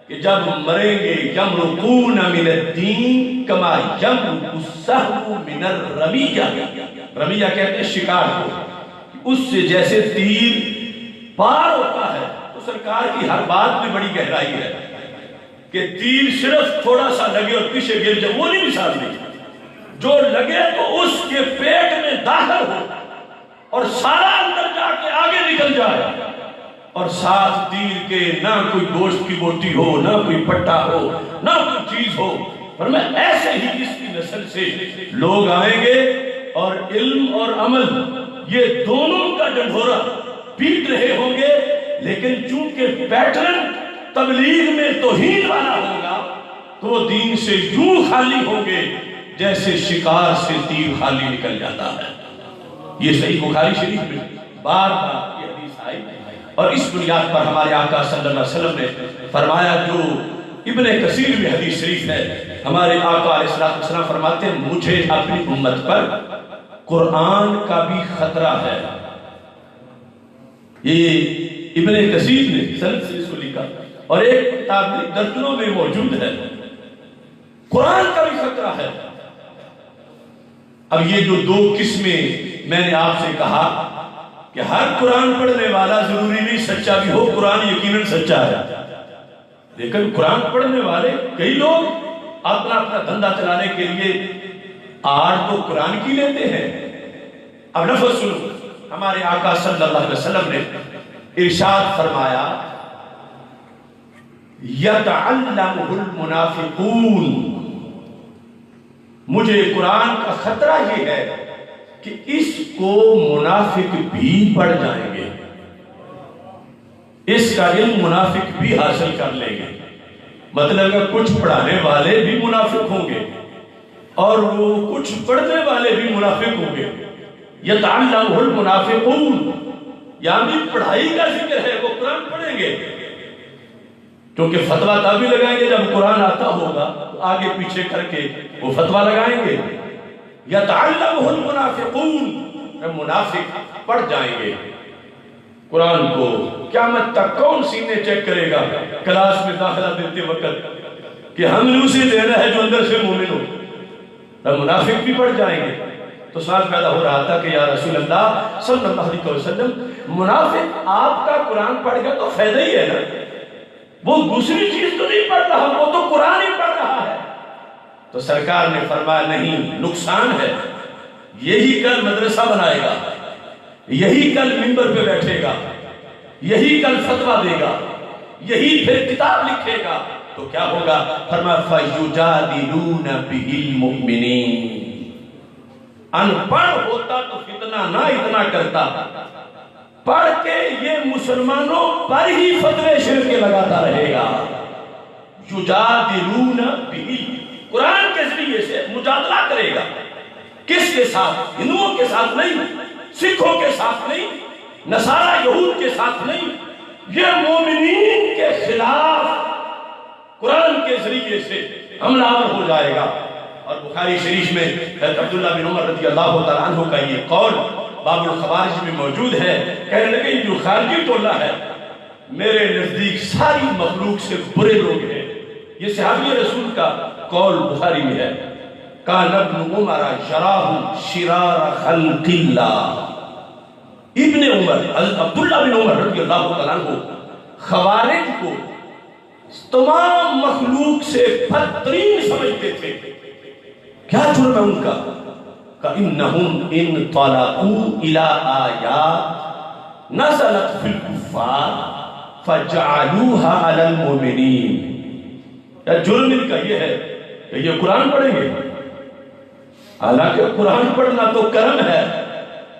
کہ جب مریں گے یمرقون من الدین کما یمرق السهم من الرمیہ، رمیہ کہتے ہیں شکار کو، اس سے جیسے تیر پار ہوتا ہے۔ تو سرکار کی ہر بات میں بڑی گہرائی ہے کہ تیر صرف تھوڑا سا لگے اور پیچھے گر جائے وہ نہیں مثال دی، جو لگے تو اس کے پیٹ میں داخل ہو اور سارا اندر جا کے آگے نکل جائے، اور ساتھ تیر کے نہ کوئی گوشت کی بوٹی ہو، نہ کوئی پٹا ہو، نہ کوئی چیز ہو۔ پر میں ایسے ہی اس کی نسل سے لوگ آئیں گے اور علم اور عمل یہ دونوں کا ڈنڈورا پیٹ رہے ہوں گے، لیکن چونکہ پیٹرن تبلیغ میں توہین والا ہوگا تو وہ دین سے یوں خالی ہوں گے جیسے شکار سے تیر خالی نکل جاتا ہے۔ یہ صحیح بخاری شریف میں بار بار یہ حدیث آئی، اور اس بنیاد پر ہمارے آقا صلی اللہ علیہ وسلم نے فرمایا، جو ابن کثیر میں حدیث شریف ہے، ہمارے آقا علیہ السلام فرماتے ہیں مجھے اپنی امت پر قرآن کا بھی خطرہ ہے۔ یہ ابن کثیر نے سند سے اس کو لکھا، اور ایک کتاب میں درجنوں میں موجود ہے، قرآن کا بھی خطرہ ہے۔ اب یہ جو دو قسمیں میں نے آپ سے کہا کہ ہر قرآن پڑھنے والا ضروری نہیں سچا بھی ہو، قرآن یقیناً سچا ہے، لیکن قرآن پڑھنے والے کئی لوگ اپنا دھندا چلانے کے لیے آڑ تو قرآن کی لیتے ہیں۔ اب لفظ سنو، ہمارے آقا صلی اللہ علیہ وسلم نے ارشاد فرمایا، یتعلمہ المنافقون، مجھے قرآن کا خطرہ یہ ہے کہ اس کو منافق بھی پڑھ جائیں گے، اس کا علم منافق بھی حاصل کر لیں گے۔ مطلب کہ کچھ پڑھانے والے بھی منافق ہوں گے اور وہ کچھ پڑھنے والے بھی منافق ہوں گے۔ یتعلمہ المنافقون، یعنی پڑھائی کا ذکر ہے، وہ قرآن پڑھیں گے، کیونکہ فتویٰ تبھی لگائیں گے جب قرآن آتا ہوگا، تو آگے پیچھے کر کے وہ فتویٰ لگائیں گے۔ یتعلمہ المنافقون، منافق پڑھ جائیں گے قرآن کو۔ قیامت تک کون سینے چیک کرے گا کلاس میں داخلہ دیتے وقت کہ ہم نے اسے دینا ہے جو اندر سے مومن ہو؟ تب منافق بھی پڑھ جائیں گے۔ تو سوال پیدا ہو رہا تھا کہ یا رسول اللہ صلی اللہ علیہ وسلم، منافق آپ کا قرآن پڑھ گیا تو فائدہ ہی ہے نا، وہ دوسری چیز تو نہیں پڑھ رہا، وہ تو قرآن ہی پڑھ رہا ہے۔ تو سرکار نے فرمایا نہیں، نقصان ہے، یہی کل مدرسہ بنائے گا، یہی کل منبر پہ بیٹھے گا، یہی کل فتویٰ دے گا، یہی پھر کتاب لکھے گا، تو کیا ہوگا؟ فرمایا فَيُجَادِلُونَ بِهِ الْمُؤْمِنِينَ، ان پڑھ ہوتا تو فتنہ نہ اتنا کرتا، پڑھ کے یہ مسلمانوں پر ہی فتوے شرک کے لگاتا رہے گا۔ یجادلون بہ، قرآن کے ذریعے سے مجادلہ کرے گا، کس کے ساتھ؟ ہندوؤں کے ساتھ نہیں، سکھوں کے ساتھ نہیں، نصارہ یہود کے ساتھ نہیں، یہ مومنین کے خلاف قرآن کے ذریعے سے حملہ آور ہو جائے گا۔ اور بخاری شریف میں حضرت عبداللہ بن عمر رضی اللہ تعالیٰ عنہ کا یہ قول باب الخوارج میں موجود ہے، کہنے لگے یہ جو خارجی ٹولہ ہے میرے نزدیک ساری مخلوق سے برے لوگ ہیں۔ یہ صحابی رسول کا قول بخاری میں ہے، کان ابن عمر یراہ شرار خلق اللہ، ابن عمر حضرت عبداللہ بن عمر رضی اللہ تعالیٰ عنہ خوارج کو تمام مخلوق سے بدترین سمجھتے تھے۔ کیا جرم ہے ان کا؟ کَإِنَّهُمْ إِن طَلَقُوا إِلَىٰ آيَاتٍ نَزَلَتْ فِي الْكُفَّارِ فَجَعَلُوهَا عَلَى الْمُؤْمِنِينَ، یا جرم ان کا یہ ہے کہ یہ قرآن پڑھیں گے، حالانکہ قرآن پڑھنا تو کرم ہے،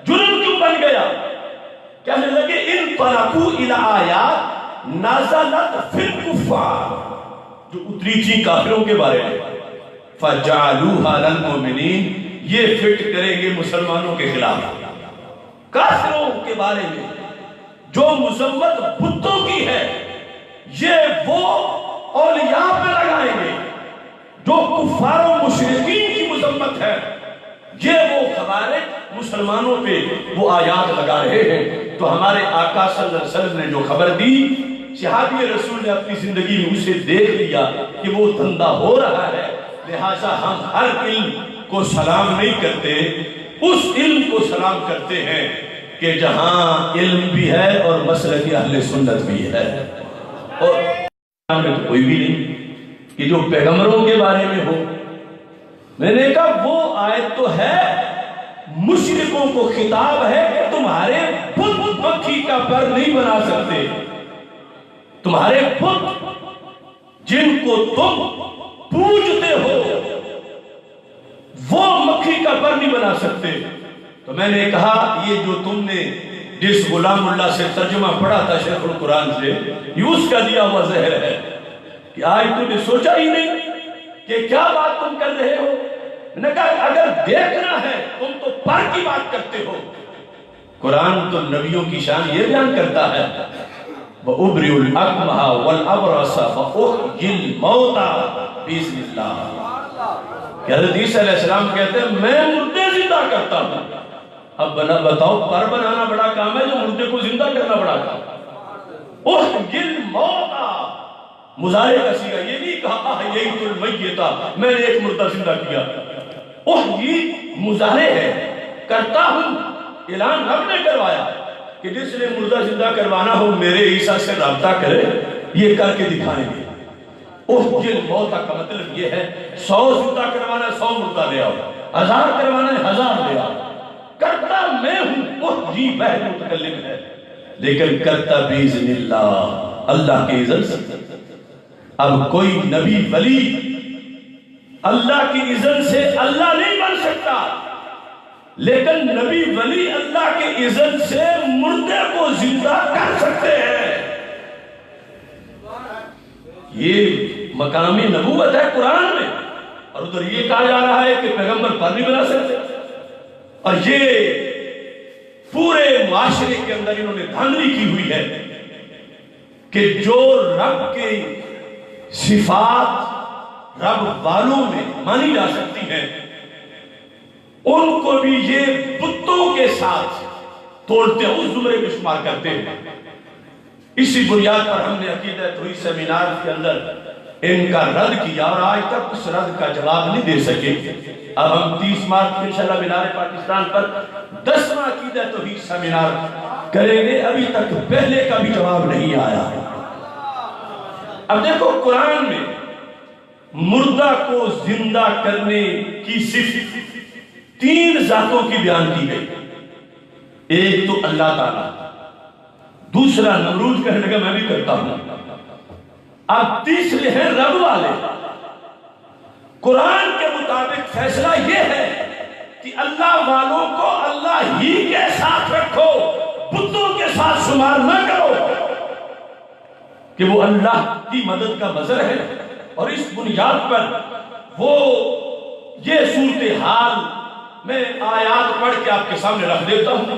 جرم کیوں بن گیا؟ کہنے لگے ان طَلَقُوا إِلَىٰ آيَاتٍ نَزَلَتْ فِي الْكُفَّارِ، جو اتری تھی کافروں کے بارے میں، فَجَعَلُوهَا عَلَى الْمُؤْمِنِينَ، یہ فٹ کریں گے مسلمانوں کے خلاف۔ کافروں کے بارے میں جو مذمت بتوں کی ہے یہ وہ اولیاء پہ لگائیں گے، جو کفار و مشرکین کی مذمت ہے یہ وہ خوارج مسلمانوں پہ وہ آیات لگا رہے ہیں۔ تو ہمارے آقا صلی اللہ علیہ وسلم نے جو خبر دی، صحابی رسول نے اپنی زندگی میں اسے دیکھ لیا کہ وہ دھندا ہو رہا ہے، لہٰذا ہم ہر علم کو سلام نہیں کرتے، اس علم کو سلام کرتے ہیں کہ جہاں علم بھی ہے اور مسلک اہل سنت بھی ہے۔ اور میں تو کوئی بھی نہیں کہ جو پیغمبروں کے بارے میں ہو، میں نے کہا وہ آیت تو ہے، مشرکوں کو خطاب ہے کہ تمہارے بت مکھی کا پر نہیں بنا سکتے، تمہارے بت جن کو تم پوجتے ہو وہ مکھی کا پر نہیں بنا سکتے۔ تو میں نے کہا یہ جو تم نے جس غلام اللہ سے ترجمہ پڑھا تھا شیخ القرآن سے، یہ اس کا دیا ہوا زہر ہے کہ آج تم نے سوچا ہی نہیں کہ کیا بات تم کر رہے ہو. نے کہا اگر دیکھنا ہے تم تو پر کی بات کرتے ہو. قرآن تو نبیوں کی شان یہ بیان کرتا ہے وَأُبْرِئُ الْأَكْمَحَ وَالْأَبْرَصَ وَأُحْيِي الْمَوْتَى بِإِذْنِ اللَّهِ کہ حضرت عیسیٰ علیہ السلام کہتے ہیں میں مردے زندہ کرتا ہوں. اب بنا بتاؤ پر بنانا بڑا کام ہے جو مردے کو زندہ کرنا بڑا کام. احیی الموتى مضارع کا صیغہ، یہ نہیں کہا احییت المیتہ میں نے ایک مردہ زندہ کیا. احیی مضارع ہے، کرتا ہوں. اعلان رب نے کروایا کہ جس نے مردہ زندہ کروانا ہو میرے عیسیٰ سے رابطہ کرے، یہ کر کے دکھائیں گے. احیی الموتى کا مطلب یہ ہے 100 زندہ کروانا ہے 100 مردہ لے آؤ، 1000 کروانا ہے 1000 لے آؤ. کرتا میں ہوں، احیی واحد متکلم ہے، لیکن کرتا باذن اللہ، اللہ کے اذن سے. اب کوئی نبی ولی اللہ کی اذن سے اللہ نہیں بن سکتا، لیکن نبی ولی اللہ کے اذن سے مردے کو زندہ کر سکتے ہیں. یہ مقامی نبوت ہے قرآن میں. اور ادھر یہ کہا جا رہا ہے کہ پیغمبر پر نہیں بنا سکتے. اور یہ پورے معاشرے کے اندر انہوں نے دھاندلی کی ہوئی ہے کہ جو رب کے صفات رب والوں میں مانی جا سکتی ہیں ان کو بھی یہ بتوں کے ساتھ توڑتے ہیں، اس زمرے میں شمار کرتے ہیں. اسی بنیاد پر ہم نے عقیدہ توحید سیمینار کے اندر ان کا رد کیا اور آج تک اس رد کا جواب نہیں دے سکے. اب ہم 30 مارچ کو انشاءاللہ مینار پاکستان پر 10واں عقیدہ توحید سیمینار کریں گے. ابھی تک پہلے کا بھی جواب نہیں آیا. اب دیکھو قرآن میں مردہ کو زندہ کرنے کی صرف 3 ذاتوں کی بیان کی گئی. ایک تو اللہ تعالیٰ، دوسرا نمرود کہنے لگا میں بھی کرتا ہوں. اب تیسرے ہیں رب والے. قرآن کے مطابق فیصلہ یہ ہے کہ اللہ والوں کو اللہ ہی کے ساتھ رکھو، بتوں کے ساتھ شمار نہ کرو، کہ وہ اللہ کی مدد کا مظہر ہے. اور اس بنیاد پر وہ یہ صورتحال میں آیات پڑھ کے آپ کے سامنے رکھ دیتا ہوں.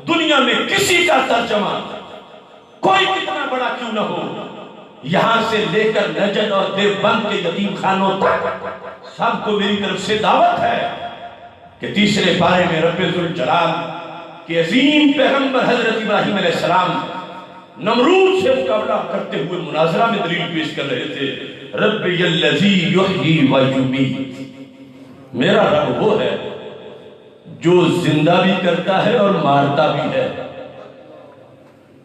دنیا میں کسی کا ترجمہ کوئی کتنا بڑا کیوں نہ ہو، یہاں سے لے کر نجد اور دیوبند کے یتیم خانوں تک سب کو میری طرف سے دعوت ہے کہ تیسرے پارے میں رب ذوالجلال کے عظیم پیغمبر حضرت ابراہیم علیہ السلام نمرود سے مقابلہ کرتے ہوئے مناظرہ میں دلیل پیش کر رہے تھے. ربی الذی یحیی و یمیت، میرا رب وہ ہے جو زندہ بھی کرتا ہے اور مارتا بھی ہے.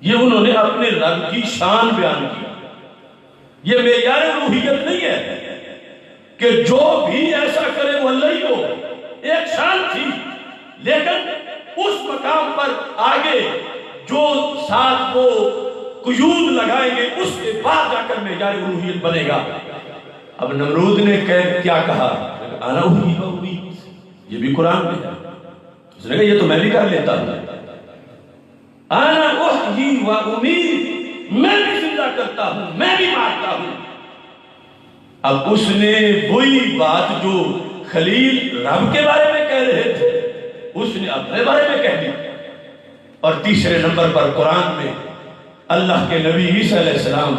یہ انہوں نے اپنے رب کی شان بیان کی. یہ معیار روحیت نہیں ہے کہ جو بھی ایسا کرے وہ اللہ ہی ہو. ایک شان تھی، لیکن اس مقام پر آگے جو ساتھ وہ قیود لگائیں گے اس کے بعد جا کر معیار روحیت بنے گا. اب نمرود نے کیا کہا؟ انا احیی و امیت، یہ بھی قرآن میں ہے. اس نے کہا یہ تو میں بھی کر لیتا ہوں. انا احیی و امیت، میں بھی زندہ کرتا ہوں، میں بھی مارتا ہوں. اب اس نے وہی بات جو خلیل رب کے بارے میں کہہ رہے تھے اس نے اپنے بارے میں کہہ دی. اور تیسرے نمبر پر قرآن میں اللہ کے نبی عیسیٰ علیہ السلام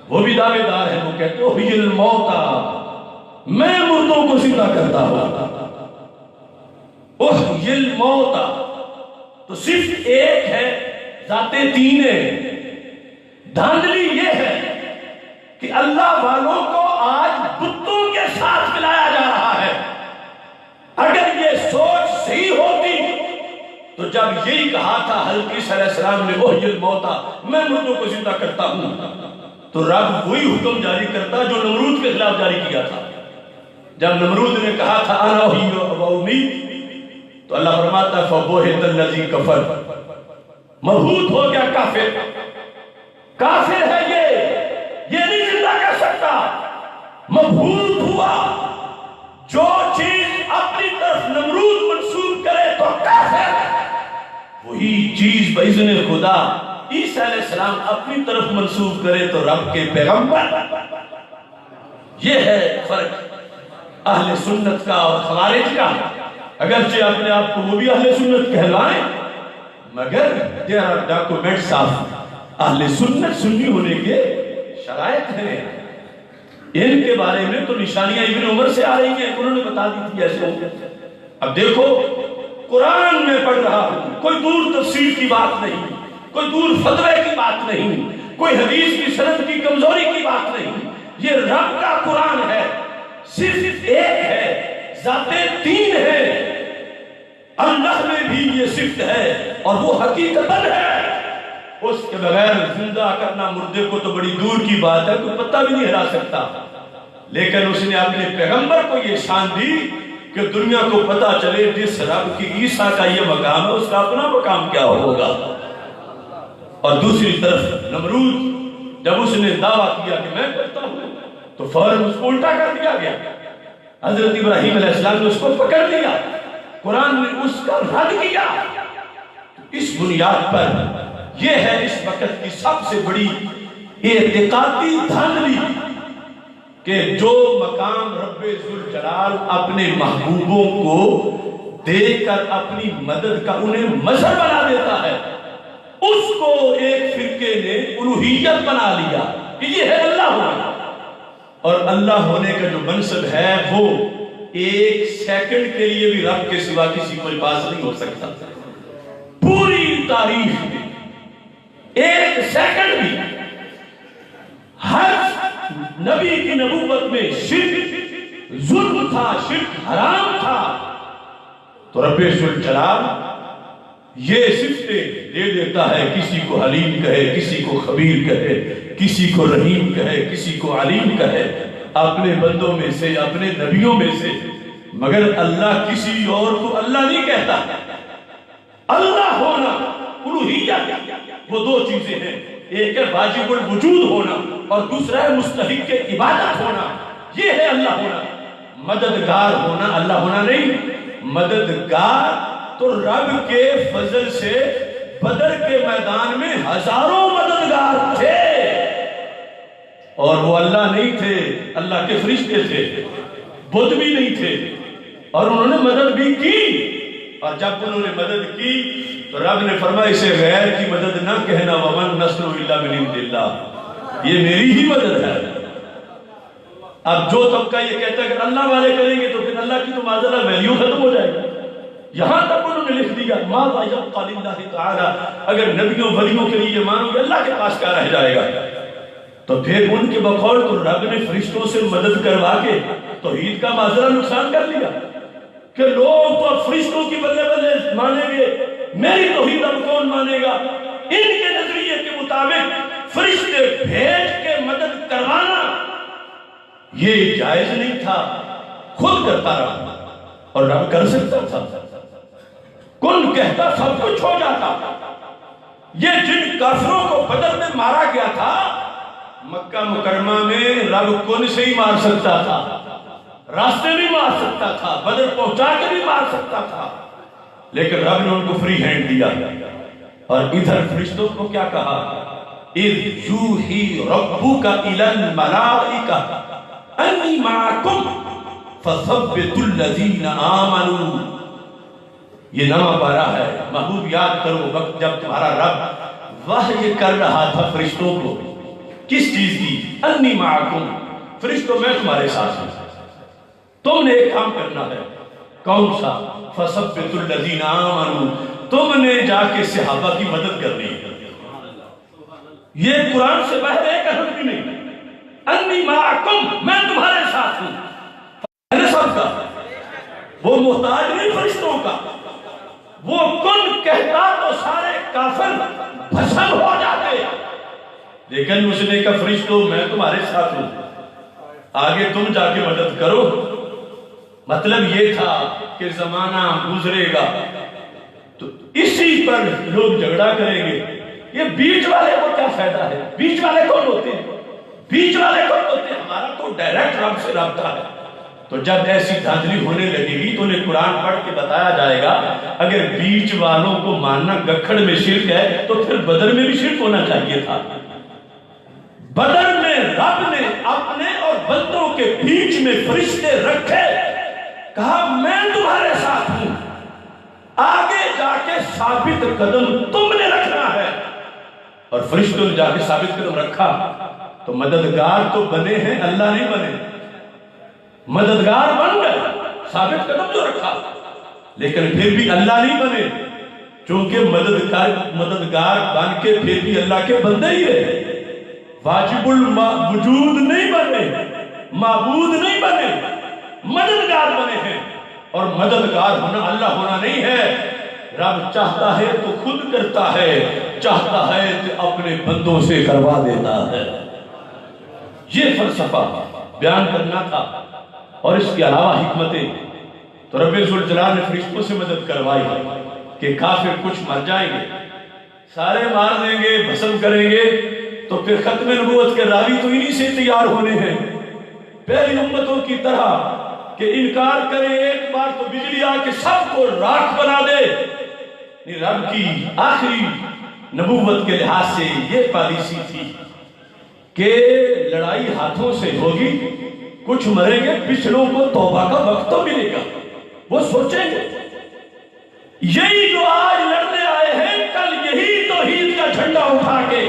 وہ بھی دعوے دار ہیں. وہ کہتے ہیں احیی الموتى، میں مردوں کو زندہ کرتا ہوں. احیی الموتى تو صرف ایک ہے، ذاتیں 3 ہیں. دھاندلی یہ ہے کہ اللہ والوں کو آج بتوں کے ساتھ ملایا جا رہا ہے. اگر یہ سوچ صحیح ہوتی تو جب یہی کہا تھا حضرت عیسیٰ علیہ السلام نے احیی الموتى، میں مردوں کو زندہ کرتا ہوں، تو رب وہی حکم جاری کرتا جو نمرود کے خلاف جاری کیا تھا. جب نمرود نے کہا تھا انا احیی و امیت تو اللہ فرماتا ہے فبہت الذی کفر، مبہوت ہو گیا کافر. کافر ہے یہ نہیں زندہ کر سکتا. مبہوت ہوا. جو چیز اپنی طرف نمرود منسوب کرے تو کافر، وہی چیز بإذن خدا عیسیٰ علیہ السلام اپنی طرف منسوب کرے تو رب کے پیغمبر. یہ ہے فرق اہل سنت کا اور خوارج کا. اگرچہ اپنے آپ کو وہ بھی اہل سنت کہلائیں مگر there are documents of اہل سنت سنی ہونے کے شرائط ہیں. ان کے بارے میں تو نشانیاں ابن عمر سے آ رہی ہیں, انہوں نے بتا دی تھی ایسے ہوگا. اب دیکھو قرآن میں پڑھ رہا ہوں, کوئی دور تفسیر کی بات نہیں, کوئی دور فتوے کی بات نہیں, کوئی حدیث کی سند کی کمزوری کی بات نہیں. یہ رب کا قرآن ہے, صرف ایک ہے, ذاتیں تین ہے, اللہ میں بھی یہ صفت ہے اور وہ حقیقتاً ہے. اس کے بغیر زندہ کرنا مردے کو تو بڑی دور کی بات ہے, کوئی پتہ بھی نہیں ہلا سکتا. لیکن اس نے اپنے پیغمبر کو یہ شان دی کہ دنیا کو پتا چلے جس رب کی عیسیٰ کا یہ مقام ہے اس کا اپنا مقام کیا ہوگا. اور دوسری طرف نمرود جب اس نے دعویٰ کیا کہ میں کرتا ہوں تو فوراً اس کو الٹا کر دیا گیا. حضرت ابراہیم علیہ السلام نے اس کو پکڑ لیا, قرآن نے اس کا رد کیا. اس بنیاد پر یہ ہے اس وقت کی سب سے بڑی اعتقادی دھاندلی کہ جو مقام رب ذوالجلال اپنے محبوبوں کو دے کر اپنی مدد کا انہیں مظہر بنا دیتا ہے, اس کو ایک فرقے نے الوہیت بنا لیا کہ یہ ہے اللہ ہونا. اور اللہ ہونے کا جو منصب ہے وہ ایک سیکنڈ کے لیے بھی رب کے سوا کسی کے پاس نہیں ہو سکتا. پوری تاریخ میں ایک سیکنڈ بھی ہر نبی کی نبوت میں شرک ظلم تھا, شرک حرام تھا. تو رب ذوالجلال یہ صفتیں دے دیتا ہے, کسی کو حلیم کہے, کسی کو خبیر کہے, کسی کو رحیم کہے, کسی کو علیم کہے, اپنے بندوں میں سے, اپنے نبیوں میں سے. مگر اللہ کسی اور کو اللہ نہیں کہتا. اللہ ہونا, الوہیت, وہ دو چیزیں ہیں. ایک ہے واجب الوجود ہونا اور دوسرا ہے مستحق کے عبادت ہونا. یہ ہے اللہ ہونا. مددگار ہونا اللہ ہونا نہیں. مددگار تو رب کے فضل سے بدر کے میدان میں ہزاروں مددگار تھے اور وہ اللہ نہیں تھے, اللہ کے فرشتے تھے, بت بھی نہیں تھے, اور انہوں نے مدد بھی کی. اور جب انہوں نے مدد کی تو رب نے فرمایا اسے غیر کی مدد نہ کہنا, ومن نصر الا من عند اللہ, یہ میری ہی مدد ہے. اب جو طبقہ یہ کہتا ہے کہ اللہ والے کریں گے تو پھر اللہ کی تو معذرہ ویلیو ختم ہو جائے گی. یہاں تک انہوں نے لکھ دیا ماذا یبقى للہ تعالی, اگر نبیوں ولیوں کے لیے مانو گے اللہ کے پاس کیا رہ جائے گا. تو پھر ان کے بقول تو رب نے فرشتوں سے مدد کروا کے توحید کا معذرہ نقصان کر لیا کہ لوگ تو فرشتوں کی بدلے بدلے مانیں گے, میری توحید اب کون مانے گا. ان کے نظریے کے مطابق فرشتے بھیج کے مدد کروانا یہ جائز نہیں تھا, خود کرتا رہا اور رب کر سکتا تھا. کن کہتا سب کچھ ہو جاتا. یہ جن کافروں کو بدر میں مارا گیا تھا مکہ مکرمہ میں رب کن سے ہی مار سکتا تھا, راستے بھی مار سکتا تھا, بدر پہنچا کے بھی مار سکتا تھا, لیکن رب نے ان کو فری ہینڈ دیا. اور ادھر فرشتوں کو کیا کہا, اذ یوحی ربک الی الملائکہ انی معکم فثبتوا الذین آمنوا. یہ نواں پارہ ہے. محبوب یاد کرو وقت جب تمہارا رب وحی کر رہا تھا فرشتوں کو, کس چیز کی, انی معکم, فرشتوں میں تمہارے ساتھ ہوں, تم نے ایک کام کرنا ہے. کون سا؟ فثبتوا الذین آمنوا, تم نے جا کے صحابہ کی مدد کرنی ہے. یہ قرآن سے باہر ایک حرف بھی نہیں. انی معکم, میں تمہارے ساتھ ہوں. سب کا وہ محتاج نہیں فرشتوں کا. وہ کن کہتا تو سارے کافر بھسم ہو جاتے, لیکن اس نے کہا فرشتوں میں تمہارے ساتھ ہوں, آگے تم جا کے مدد کرو. مطلب یہ تھا کہ زمانہ گزرے گا تو اسی پر لوگ جھگڑا کریں گے. یہ بیچ والے کو کیا فائدہ ہے؟ بیچ والے کون ہوتے ہیں؟ بیچ والے کون ہوتے ہیں؟ ہمارا تو ڈائریکٹ رب سے رابطہ ہے. تو جب ایسی دھاندلی ہونے لگے گی تو انہیں قرآن پڑھ کے بتایا جائے گا اگر بیچ والوں کو ماننا گکھڑ میں شرک ہے تو پھر بدر میں بھی شرک ہونا چاہیے تھا۔ بدر میں رب نے اپنے اور بندوں کے بیچ میں فرشتے رکھے، کہا میں تمہارے ساتھ ہوں، آگے جا کے ثابت قدم تم نے رکھنا ہے، اور فرشتوں نے جا کے ثابت قدم رکھا۔ تو مددگار تو بنے ہیں، اللہ نہیں بنے، مددگار بن گئے، ثابت قدم جو رکھا، لیکن پھر بھی اللہ نہیں بنے، چونکہ مددگار بن کے پھر بھی اللہ کے بندے ہی ہے، واجب الوجود نہیں بنے، معبود نہیں بنے، مددگار بنے ہیں، اور مددگار ہونا اللہ ہونا نہیں ہے۔ رب چاہتا ہے تو خود کرتا ہے، چاہتا ہے تو اپنے بندوں سے کروا دیتا ہے۔ یہ فلسفہ بیان کرنا تھا، اور اس کے علاوہ حکمتیں تو رب ذوالجلال نے فرشتوں سے مدد کروائی کہ کافر کچھ مر جائیں گے، سارے مار دیں گے، بھسم کریں گے، تو پھر ختم نبوت کے راوی تو انہی سے تیار ہونے ہیں، پہلی امتوں کی طرح کہ انکار کرے ایک بار تو بجلی آ کے سب کو راکھ بنا دے۔ رب کی آخری نبوت کے لحاظ سے یہ پالیسی تھی کہ لڑائی ہاتھوں سے ہوگی، کچھ مریں گے، پچھلوں کو توبہ کا وقت تو ملے گا، وہ سوچیں گے یہی جو آج لڑنے آئے ہیں کل یہی توحید کا جھنڈا اٹھا کے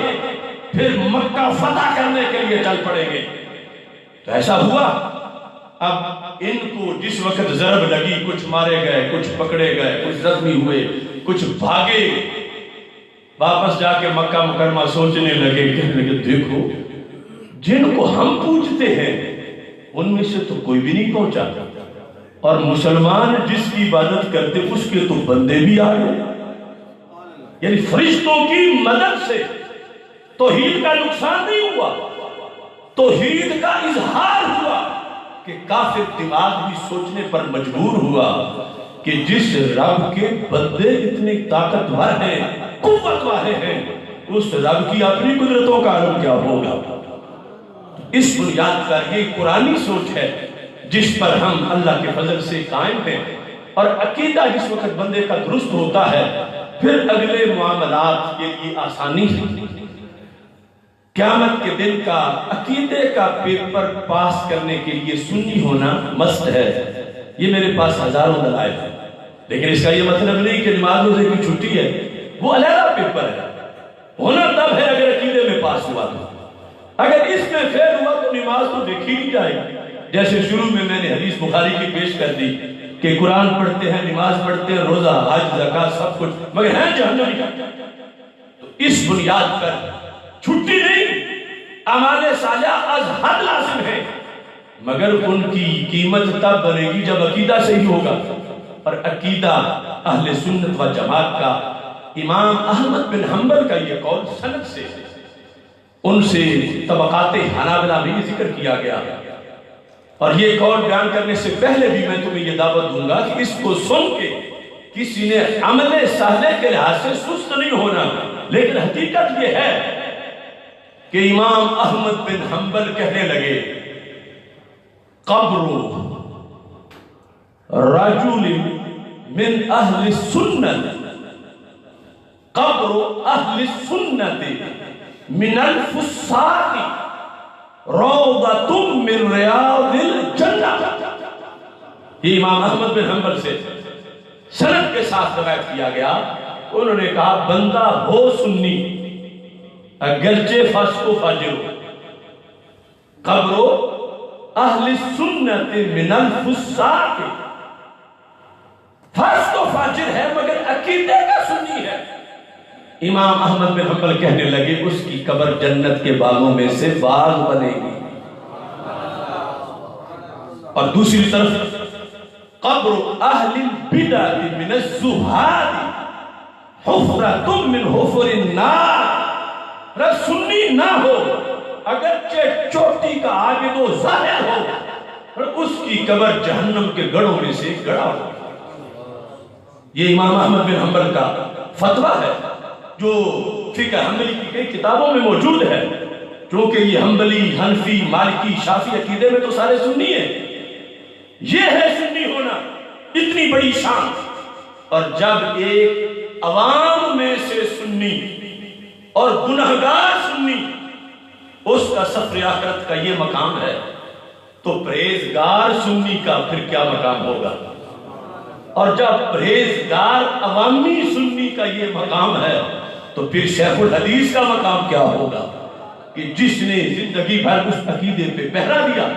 پھر مکہ فتح کرنے کے لیے چل پڑیں گے۔ تو ایسا ہوا۔ اب ان کو جس وقت ضرب لگی، کچھ مارے گئے، کچھ پکڑے گئے، کچھ زخمی ہوئے، کچھ بھاگے، واپس جا کے مکہ مکرمہ سوچنے لگے، کہنے لگے دیکھو جن کو ہم پوجتے ہیں ان میں سے تو کوئی بھی نہیں پہنچا، اور مسلمان جس کی عبادت کرتے اس کے تو بندے بھی آ گئے۔ یعنی فرشتوں کی مدد سے توحید کا نقصان نہیں ہوا، توحید کا اظہار ہوا کہ کافر دماغ بھی سوچنے پر مجبور ہوا کہ جس رب کے بندے اتنے طاقتور ہیں، قوت والے ہیں، اس رب کی اپنی قدرتوں کا عالم کیا ہوگا۔ اس بنیاد پر یہ قرآنی سوچ ہے جس پر ہم اللہ کے فضل سے قائم ہیں، اور عقیدہ جس وقت بندے کا درست ہوتا ہے پھر اگلے معاملات کے لیے آسانی ہے۔ قیامت کے دن کا عقیدے کا پیپر پاس کرنے کے لیے سنی ہونا مست ہے۔ یہ میرے پاس ہزاروں دلائل ہیں، لیکن اس کا یہ مطلب نہیں کہ نماز روزے کی چھٹی ہے، وہ علیحدہ پیپر ہے، ہونا تب ہے اگر عقیدے میں پاس ہوا تو۔ اگر اس میں فیل ہوا تو نماز تو دیکھی نہیں جائے گی۔ جیسے شروع میں نے حدیث بخاری کی پیش کر دی کہ قرآن پڑھتے ہیں، نماز پڑھتے ہیں، روزہ، حج، زکوٰۃ سب کچھ، مگر ہیں جہنمی۔ تو اس بنیاد پر چھٹی نہیں، اعمال صالحہ از حد لازم ہے، مگر ان کی قیمت تب بنے گی جب عقیدہ صحیح ہوگا۔ اور عقیدہ اہل سنت و جماعت کا امام احمد بن حنبل کا یہ قول سند سے، ان سے طبقات حنابلہ میں ذکر کیا گیا، اور یہ قول بیان کرنے سے پہلے بھی میں تمہیں یہ دعوت دوں گا کہ اس کو سن کے کسی نے عمل صالح کے لحاظ سے سست نہیں ہونا، لیکن حقیقت یہ ہے کہ امام احمد بن حنبل کہنے لگے قبر رجل من اہل السنت، قبر اہل السنت من الفساق روضۃ من ریاض الجنہ۔ یہ امام احمد بن حنبل سے سند کے ساتھ روایت کیا گیا، انہوں نے کہا بندہ ہو سنی اگرچہ فاسق و فاجر ہو، قبر اہل السنت من الفساق، فاسق و فاجر ہے مگر عقیدے کا سنی ہے۔ امام احمد بن حنبل کہنے لگے اس کی قبر جنت کے باغوں میں سے باغ بنے گی، اور دوسری طرف قبر اہل البدع من الزہاد حفرۃ من حفر النار، رب سنی نہ ہو اگرچہ چوٹی کا عابد و زاہد ہو، اور اس کی قبر جہنم کے گڑھوں میں سے گڑھا ہو۔ یہ امام احمد بن حنبل کا فتویٰ ہے جو فقہ حنبلی کی کئی کتابوں میں موجود ہے، کیونکہ یہ حنبلی، حنفی، مالکی، شافعی عقیدے میں تو سارے سنی ہیں، یہ ہے سنی ہونا، اتنی بڑی شان۔ اور جب ایک عوام میں سے سنی اور گنہگار سنی، اس کا سفر آخرت کا یہ مقام ہے، تو پرہیزگار سنی کا پھر کیا مقام ہوگا؟ اور جب پرہیزگار عوامی سنی کا یہ مقام ہے، تو پھر شیخ الحدیث کا مقام کیا ہوگا کہ جس نے زندگی بھر اس عقیدے پہ پہرا دیا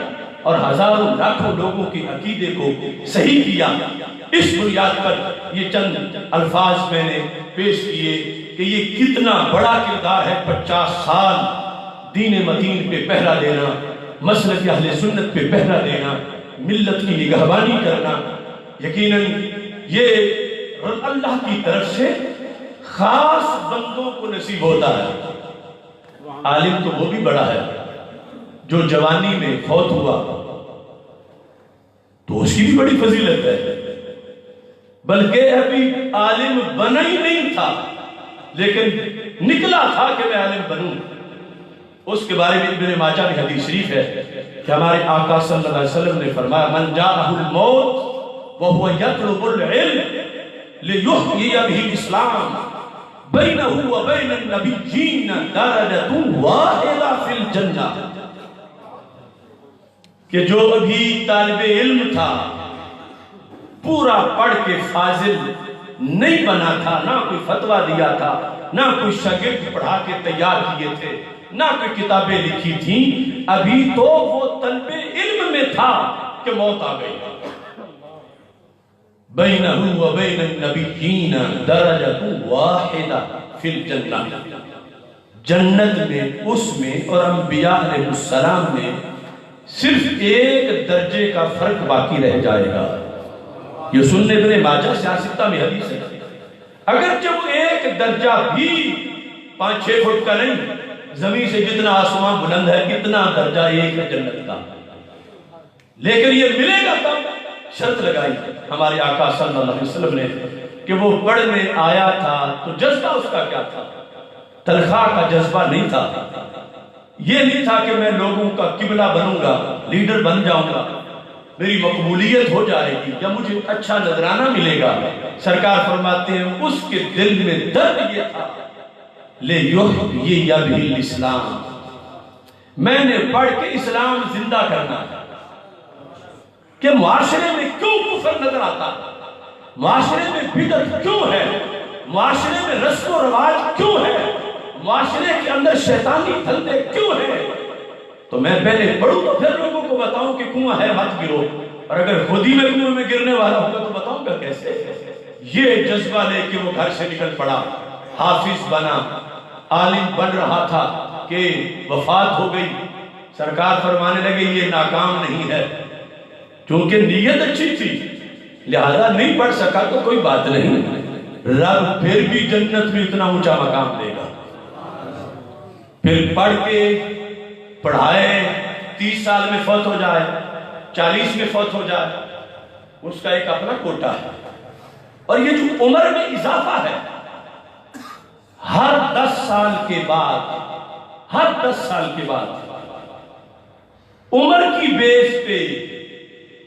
اور ہزاروں لاکھوں لوگوں کے عقیدے کو صحیح کیا۔ اس بنیاد پر یہ چند الفاظ میں نے پیش کیے کہ یہ کتنا بڑا کردار ہے، 50 سال دین مدین پہ پہرا دینا، مسلک اہل سنت پہ پہرا دینا، ملت کی نگہبانی کرنا۔ یقیناً یہ اللہ کی طرف سے خاص بندوں کو نصیب ہوتا ہے۔ عالم تو وہ بھی بڑا ہے جو جوانی میں فوت ہوا، تو اس کی بھی بڑی فضیلت ہے، بلکہ ابھی عالم بنا ہی نہیں تھا لیکن نکلا تھا کہ میں عالم بنوں۔ اس کے بارے میں ابن ماجہ میں حدیث شریف ہے کہ ہمارے آقا صلی اللہ علیہ وسلم نے فرمایا من جاءہ الموت وهو يطلب العلم ليحيي به الاسلام بينه وبين النبيين درجة واحدة في الجنة، کہ جو ابھی طالب علم تھا، پورا پڑھ کے فاضل نہیں بنا تھا، نہ کوئی فتویٰ دیا تھا، نہ کوئی شاگرد پڑھا کے تیار کیے تھے، نہ کوئی کتابیں لکھی تھیں، ابھی تو وہ طلب علم میں تھا کہ موت آ گئی۔ بینہ و بین النبیین درجۃ واحدہ فی الجنہ، جنت میں اس میں اور انبیاء علیہ السلام میں صرف ایک درجے کا فرق باقی رہ جائے گا۔ یہ سننے ابن ماجہ سیاستہ میں حدیث ہے، اگرچہ وہ ایک درجہ بھی 5-6 فٹ کا نہیں، زمین سے جتنا آسمان بلند ہے اتنا درجہ ایک ہے جنت کا، لیکن یہ ملے گا تب۔ شرط لگائی ہمارے آقا صلی اللہ علیہ وسلم نے کہ وہ پڑھنے آیا تھا تو جذبہ اس کا کیا تھا؟ تنخواہ کا جذبہ نہیں تھا، یہ نہیں تھا کہ میں لوگوں کا قبلہ بنوں گا، لیڈر بن جاؤں گا، میری مقبولیت ہو جائے گی یا مجھے اچھا نذرانہ ملے گا۔ سرکار فرماتے ہیں اس کے دل میں درد یہ تھا لِيُحْيِيَ بِهِ الْإِسْلَامَ، میں نے پڑھ کے اسلام زندہ کرنا ہے۔ کہ معاشرے میں کیوں کفر نظر آتا ہے، معاشرے میں بدعت کیوں ہے، معاشرے میں رسم و رواج کیوں ہے، معاشرے کے اندر شیطانی دھندے کیوں ہیں، تو میں پہلے پڑھوں تو پھر لوگوں کو بتاؤں کہ کنواں ہے مت گرو، اور اگر خود ہی میں کنویں میں گرنے والا ہوگا تو بتاؤں گا کیسے۔ یہ جذبہ لے کے وہ گھر سے نکل پڑا، حافظ بنا، عالم بن رہا تھا کہ وفات ہو گئی۔ سرکار فرمانے لگے یہ ناکام نہیں ہے، کیونکہ نیت اچھی تھی لہذا نہیں پڑھ سکا تو کوئی بات نہیں، رب پھر بھی جنت میں اتنا اونچا مقام دے گا۔ پھر پڑھ کے پڑھائے، 30 سال میں فوت ہو جائے، 40 میں فوت ہو جائے، اس کا ایک اپنا کوٹا ہے۔ اور یہ جو عمر میں اضافہ ہے، ہر 10 سال کے بعد، ہر 10 سال کے بعد عمر کی بیس پہ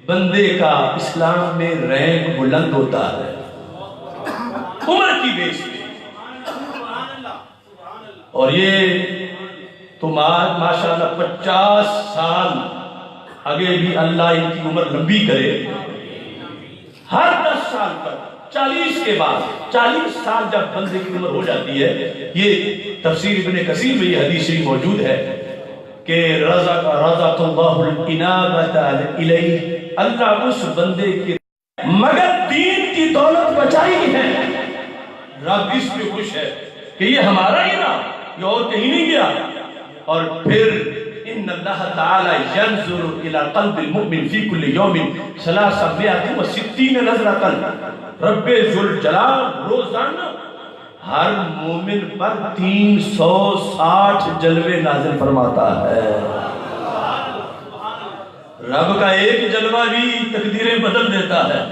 بندے کا اسلام میں رینک بلند ہوتا ہے، عمر کی بیس پہ۔ اور یہ تو ماشاءاللہ 50 سال آگے بھی اللہ ان کی عمر لمبی کرے۔ ہر 10 سال پر 40 کے بعد 40 سال جب بندے کی عمر ہو جاتی ہے، یہ تفسیر ابن کثیر میں یہ حدیث شریف موجود ہے کہ رزق اللہ الانابۃ الیہ، اللہ اس بندے کے مگر دین کی دولت بچائی ہے، رب اس پہ خوش ہے کہ یہ ہمارا ہی رہا، یہ اور کہیں نہیں گیا۔ اور پھر ان اللہ تعالی ينظر الى قلب المؤمن في كل يوم 360 نظرۃ، رب ذوالجلال روزانہ ہر مومن پر 360 جلوے نازل فرماتا ہے۔ رب کا ایک جلوہ بھی تقدیریں بدل دیتا ہے۔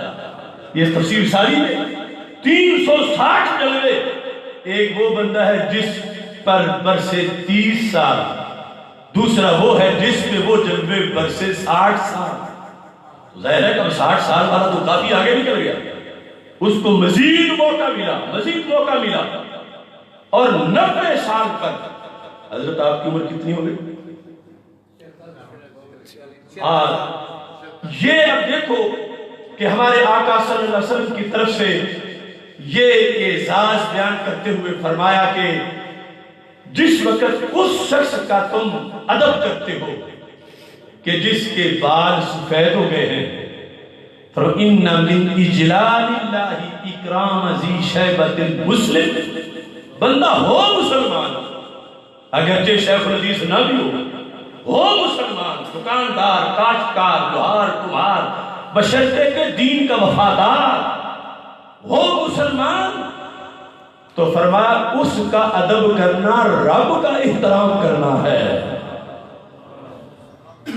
یہ تفسیر ساری ہے، 360 جلوے۔ ایک وہ بندہ ہے جس پر برسے 30 سال، دوسرا وہ ہے جس میں وہ جلوے برسے 60 سال۔ ظاہر ہے کہ 60 سال والا تو کافی آگے نکل گیا، اس کو مزید موقع ملا اور 90 سال پر حضرت آپ کی عمر کتنی ہو گئی؟ یہ اب دیکھو کہ ہمارے آقا صلی اللہ علیہ وسلم کی طرف سے یہ اعزاز بیان کرتے ہوئے فرمایا کہ جس وقت اس شخص کا تم ادب کرتے ہو کہ جس کے بال سفید ہو گئے ہیں، فَإِنَّ مِنْ إِجْلَالِ اللَّهِ إِكْرَامَ ذِي شَيْبَةٍ الْمُسْلِمِ، بندہ ہو مسلمان، اگرچہ شیخ الحدیث نہ بھی ہو مسلمان، دکاندار، کاشتکار، لوہار، کمہار، بشرطے کہ دین کا وفادار ہو مسلمان، تو فرمایا اس کا ادب کرنا رب کا احترام کرنا ہے۔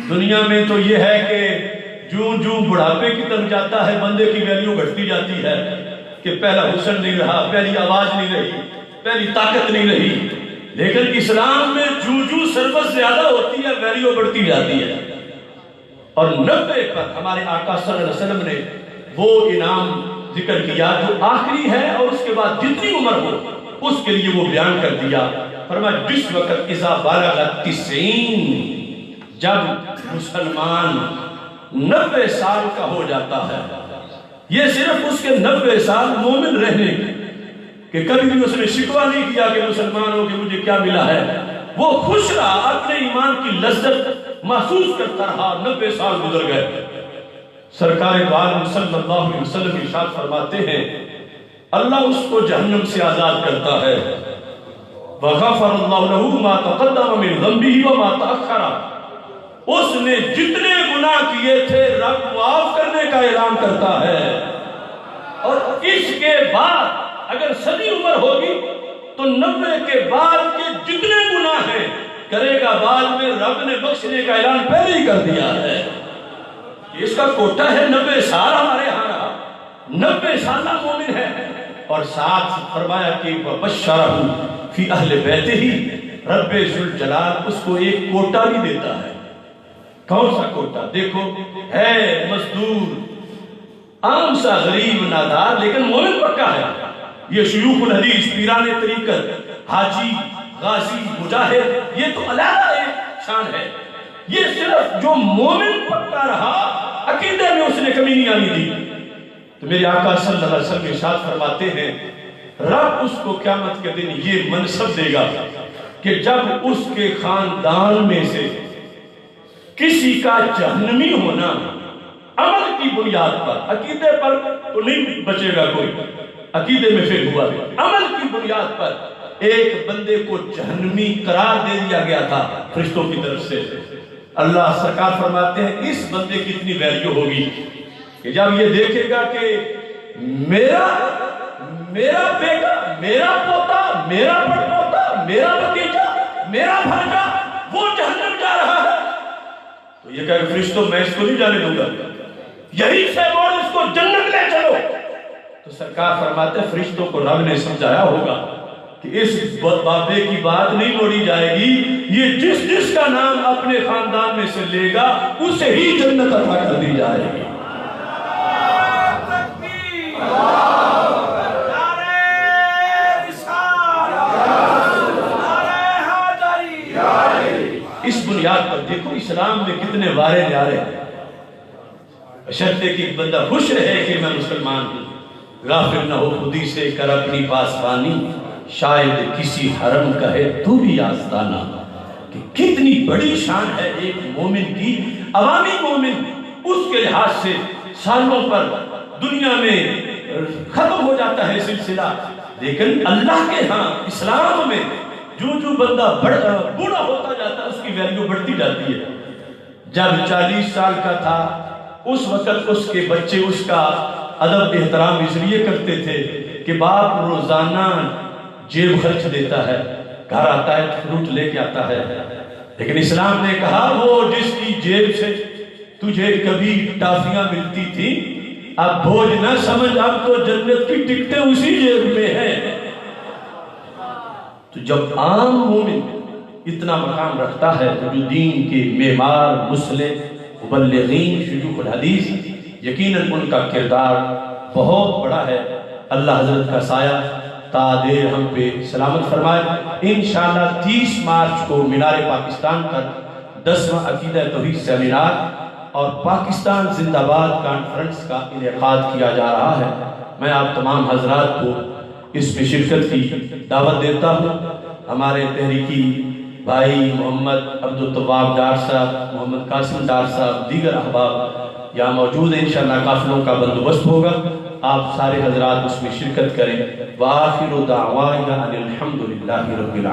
دنیا میں تو یہ ہے کہ جوں بڑھاپے کی طرف جاتا ہے بندے کی ویلیو گھٹتی جاتی ہے کہ پہلا حسن نہیں رہا، پہلی آواز نہیں رہی، پہلی طاقت نہیں رہی، لیکن اسلام میں جوں سروس زیادہ ہوتی ہے ویلیو بڑھتی جاتی ہے۔ اور 90 پر ہمارے آقا صلی اللہ علیہ وسلم نے وہ انعام ذکر کیا جو آخری ہے، اور اس کے بعد جتنی عمر ہو اس کے لیے وہ بیان کر دیا۔ فرمایا جس وقت اذا بلغ 90، جب مسلمان 90 سال کا ہو جاتا ہے، یہ صرف اس کے 90 سال مومن رہنے کہ کبھی بھی اس نے شکوہ نہیں کیا کہ مسلمان ہو کہ مجھے کیا ملا ہے، وہ خوش رہا، اپنے ایمان کی لذت محسوس کرتا رہا۔ 90 سال گزر گئے، سرکار عالم صلی اللہ علیہ وسلم ارشاد فرماتے ہیں اللہ اس کو جہنم سے آزاد کرتا ہے، وغفر اللہ له ما تقدم من ذنبه وما تأخر، اس نے جتنے گناہ کیے تھے رب معاف کرنے کا اعلان کرتا ہے، اور اس کے بعد اگر صدی عمر ہوگی تو 90 کے بعد کے جتنے گناہ ہیں کرے گا، بعد میں رب نے بخشنے کا اعلان پہلے ہی کر دیا ہے۔ اس کا کوٹا ہے 90 سال ہمارے ہاں رہا، 90 سالہ مومن ہے، اور ساتھ فرمایا کہ وَبَشَّرَهُ فِي أَهْلِ بَيْتِهِ، رب ذوالجلال اس کو ایک کوٹا بھی دیتا ہے۔ کون سا کوٹا؟ دیکھو ہے مزدور، عام سا غریب نادار، لیکن مومن پکا ہے۔ یہ شیوخ الحدیث، پیران طریقت، حاجی، غازی، مجاہد، یہ تو علیحدہ ایک شان ہے۔ یہ صرف جو مومن پکا رہا، عقیدے میں اس نے کمی نہیں آنی دی، تو میرے آقا صلی اللہ علیہ وسلم ارشاد فرماتے ہیں رب اس کو قیامت کے دن یہ منصب دے گا کہ جب اس کے خاندان میں سے کسی کا جہنمی ہونا عمل کی بنیاد پر، عقیدے پر تو نہیں بچے گا کوئی، عقیدے میں پھر ہوا، عمل کی بنیاد پر ایک بندے کو جہنمی قرار دے دیا گیا تھا فرشتوں کی طرف سے۔ اللہ سرکار فرماتے ہیں اس بندے کی اتنی ویلیو ہوگی کہ جب یہ دیکھے گا کہ میرا بیٹا، میرا پوتا، میرا پڑپوتا، میرا بھتیجا، میرا بھانجا وہ جہنم جا رہا ہے، تو یہ کہے فرشتوں میں اس کو نہیں جانے دوں گا، یہی سے موڑ اس کو جنت لے چلو۔ تو سرکار فرماتے ہیں فرشتوں کو رب نے سمجھایا ہوگا کہ اس بابے کی بات نہیں موڑی جائے گی، یہ جس کا نام اپنے خاندان میں سے لے گا اسے ہی جنت عطا کر دی جائے گی۔ اس بنیاد پر دیکھو اسلام میں کتنے وارے نیارے ہیں، بشرطے کہ بندہ خوش رہے کہ میں مسلمان ہوں، غافل نہ ہو خودی سے کر اپنی پاسبانی، شاید کسی حرم کہے تو بھی آستانہ۔ کہ کتنی بڑی شان ہے ایک مومن کی، عوامی مومن اس کے لحاظ سے سالوں پر دنیا میں ختم ہو جاتا ہے سلسلہ، لیکن اللہ کے ہاں اسلام میں جو بندہ بوڑھا ہوتا جاتا ہے اس کی ویلیو بڑھتی جاتی ہے۔ جب 40 سال کا تھا اس وقت اس کے بچے اس کا ادب احترام اس لیے کرتے تھے کہ باپ روزانہ جیب خرچ دیتا ہے، گھر آتا ہے فروٹ لے کے آتا ہے، لیکن اسلام نے کہا وہ جس کی جیب سے تجھے کبھی ٹافیاں ملتی تھی اب بوجھ نہ سمجھ، اب تو جنت کی ٹکٹیں اسی جیب میں ہیں۔ تو جب عام مومن اتنا مقام رکھتا ہے تو جو دین کے معمار، مسلم، مبلغین، شیوخ الحدیث یقیناً ان کا کردار بہت بڑا ہے. اللہ حضرت کا سایہ تا دیر ہم پہ سلامت فرمائے. انشاءاللہ 30 مارچ کو مینار پاکستان پر 10واں عقیدہ توحید سیمینار اور پاکستان زندہ باد کانفرنس کا انعقاد کیا جا رہا ہے. میں آپ تمام حضرات کو اس میں شرکت کی دعوت دیتا ہوں. ہمارے تحریکی بھائی محمد عبدالطواب ڈار صاحب، محمد قاسم ڈار صاحب، دیگر احباب یہاں موجود ہیں. انشاءاللہ قافلوں کا بندوبست ہوگا. آپ سارے حضرات اس میں شرکت کریں. وآخر دعوانا ان الحمد للہ رب العالمین.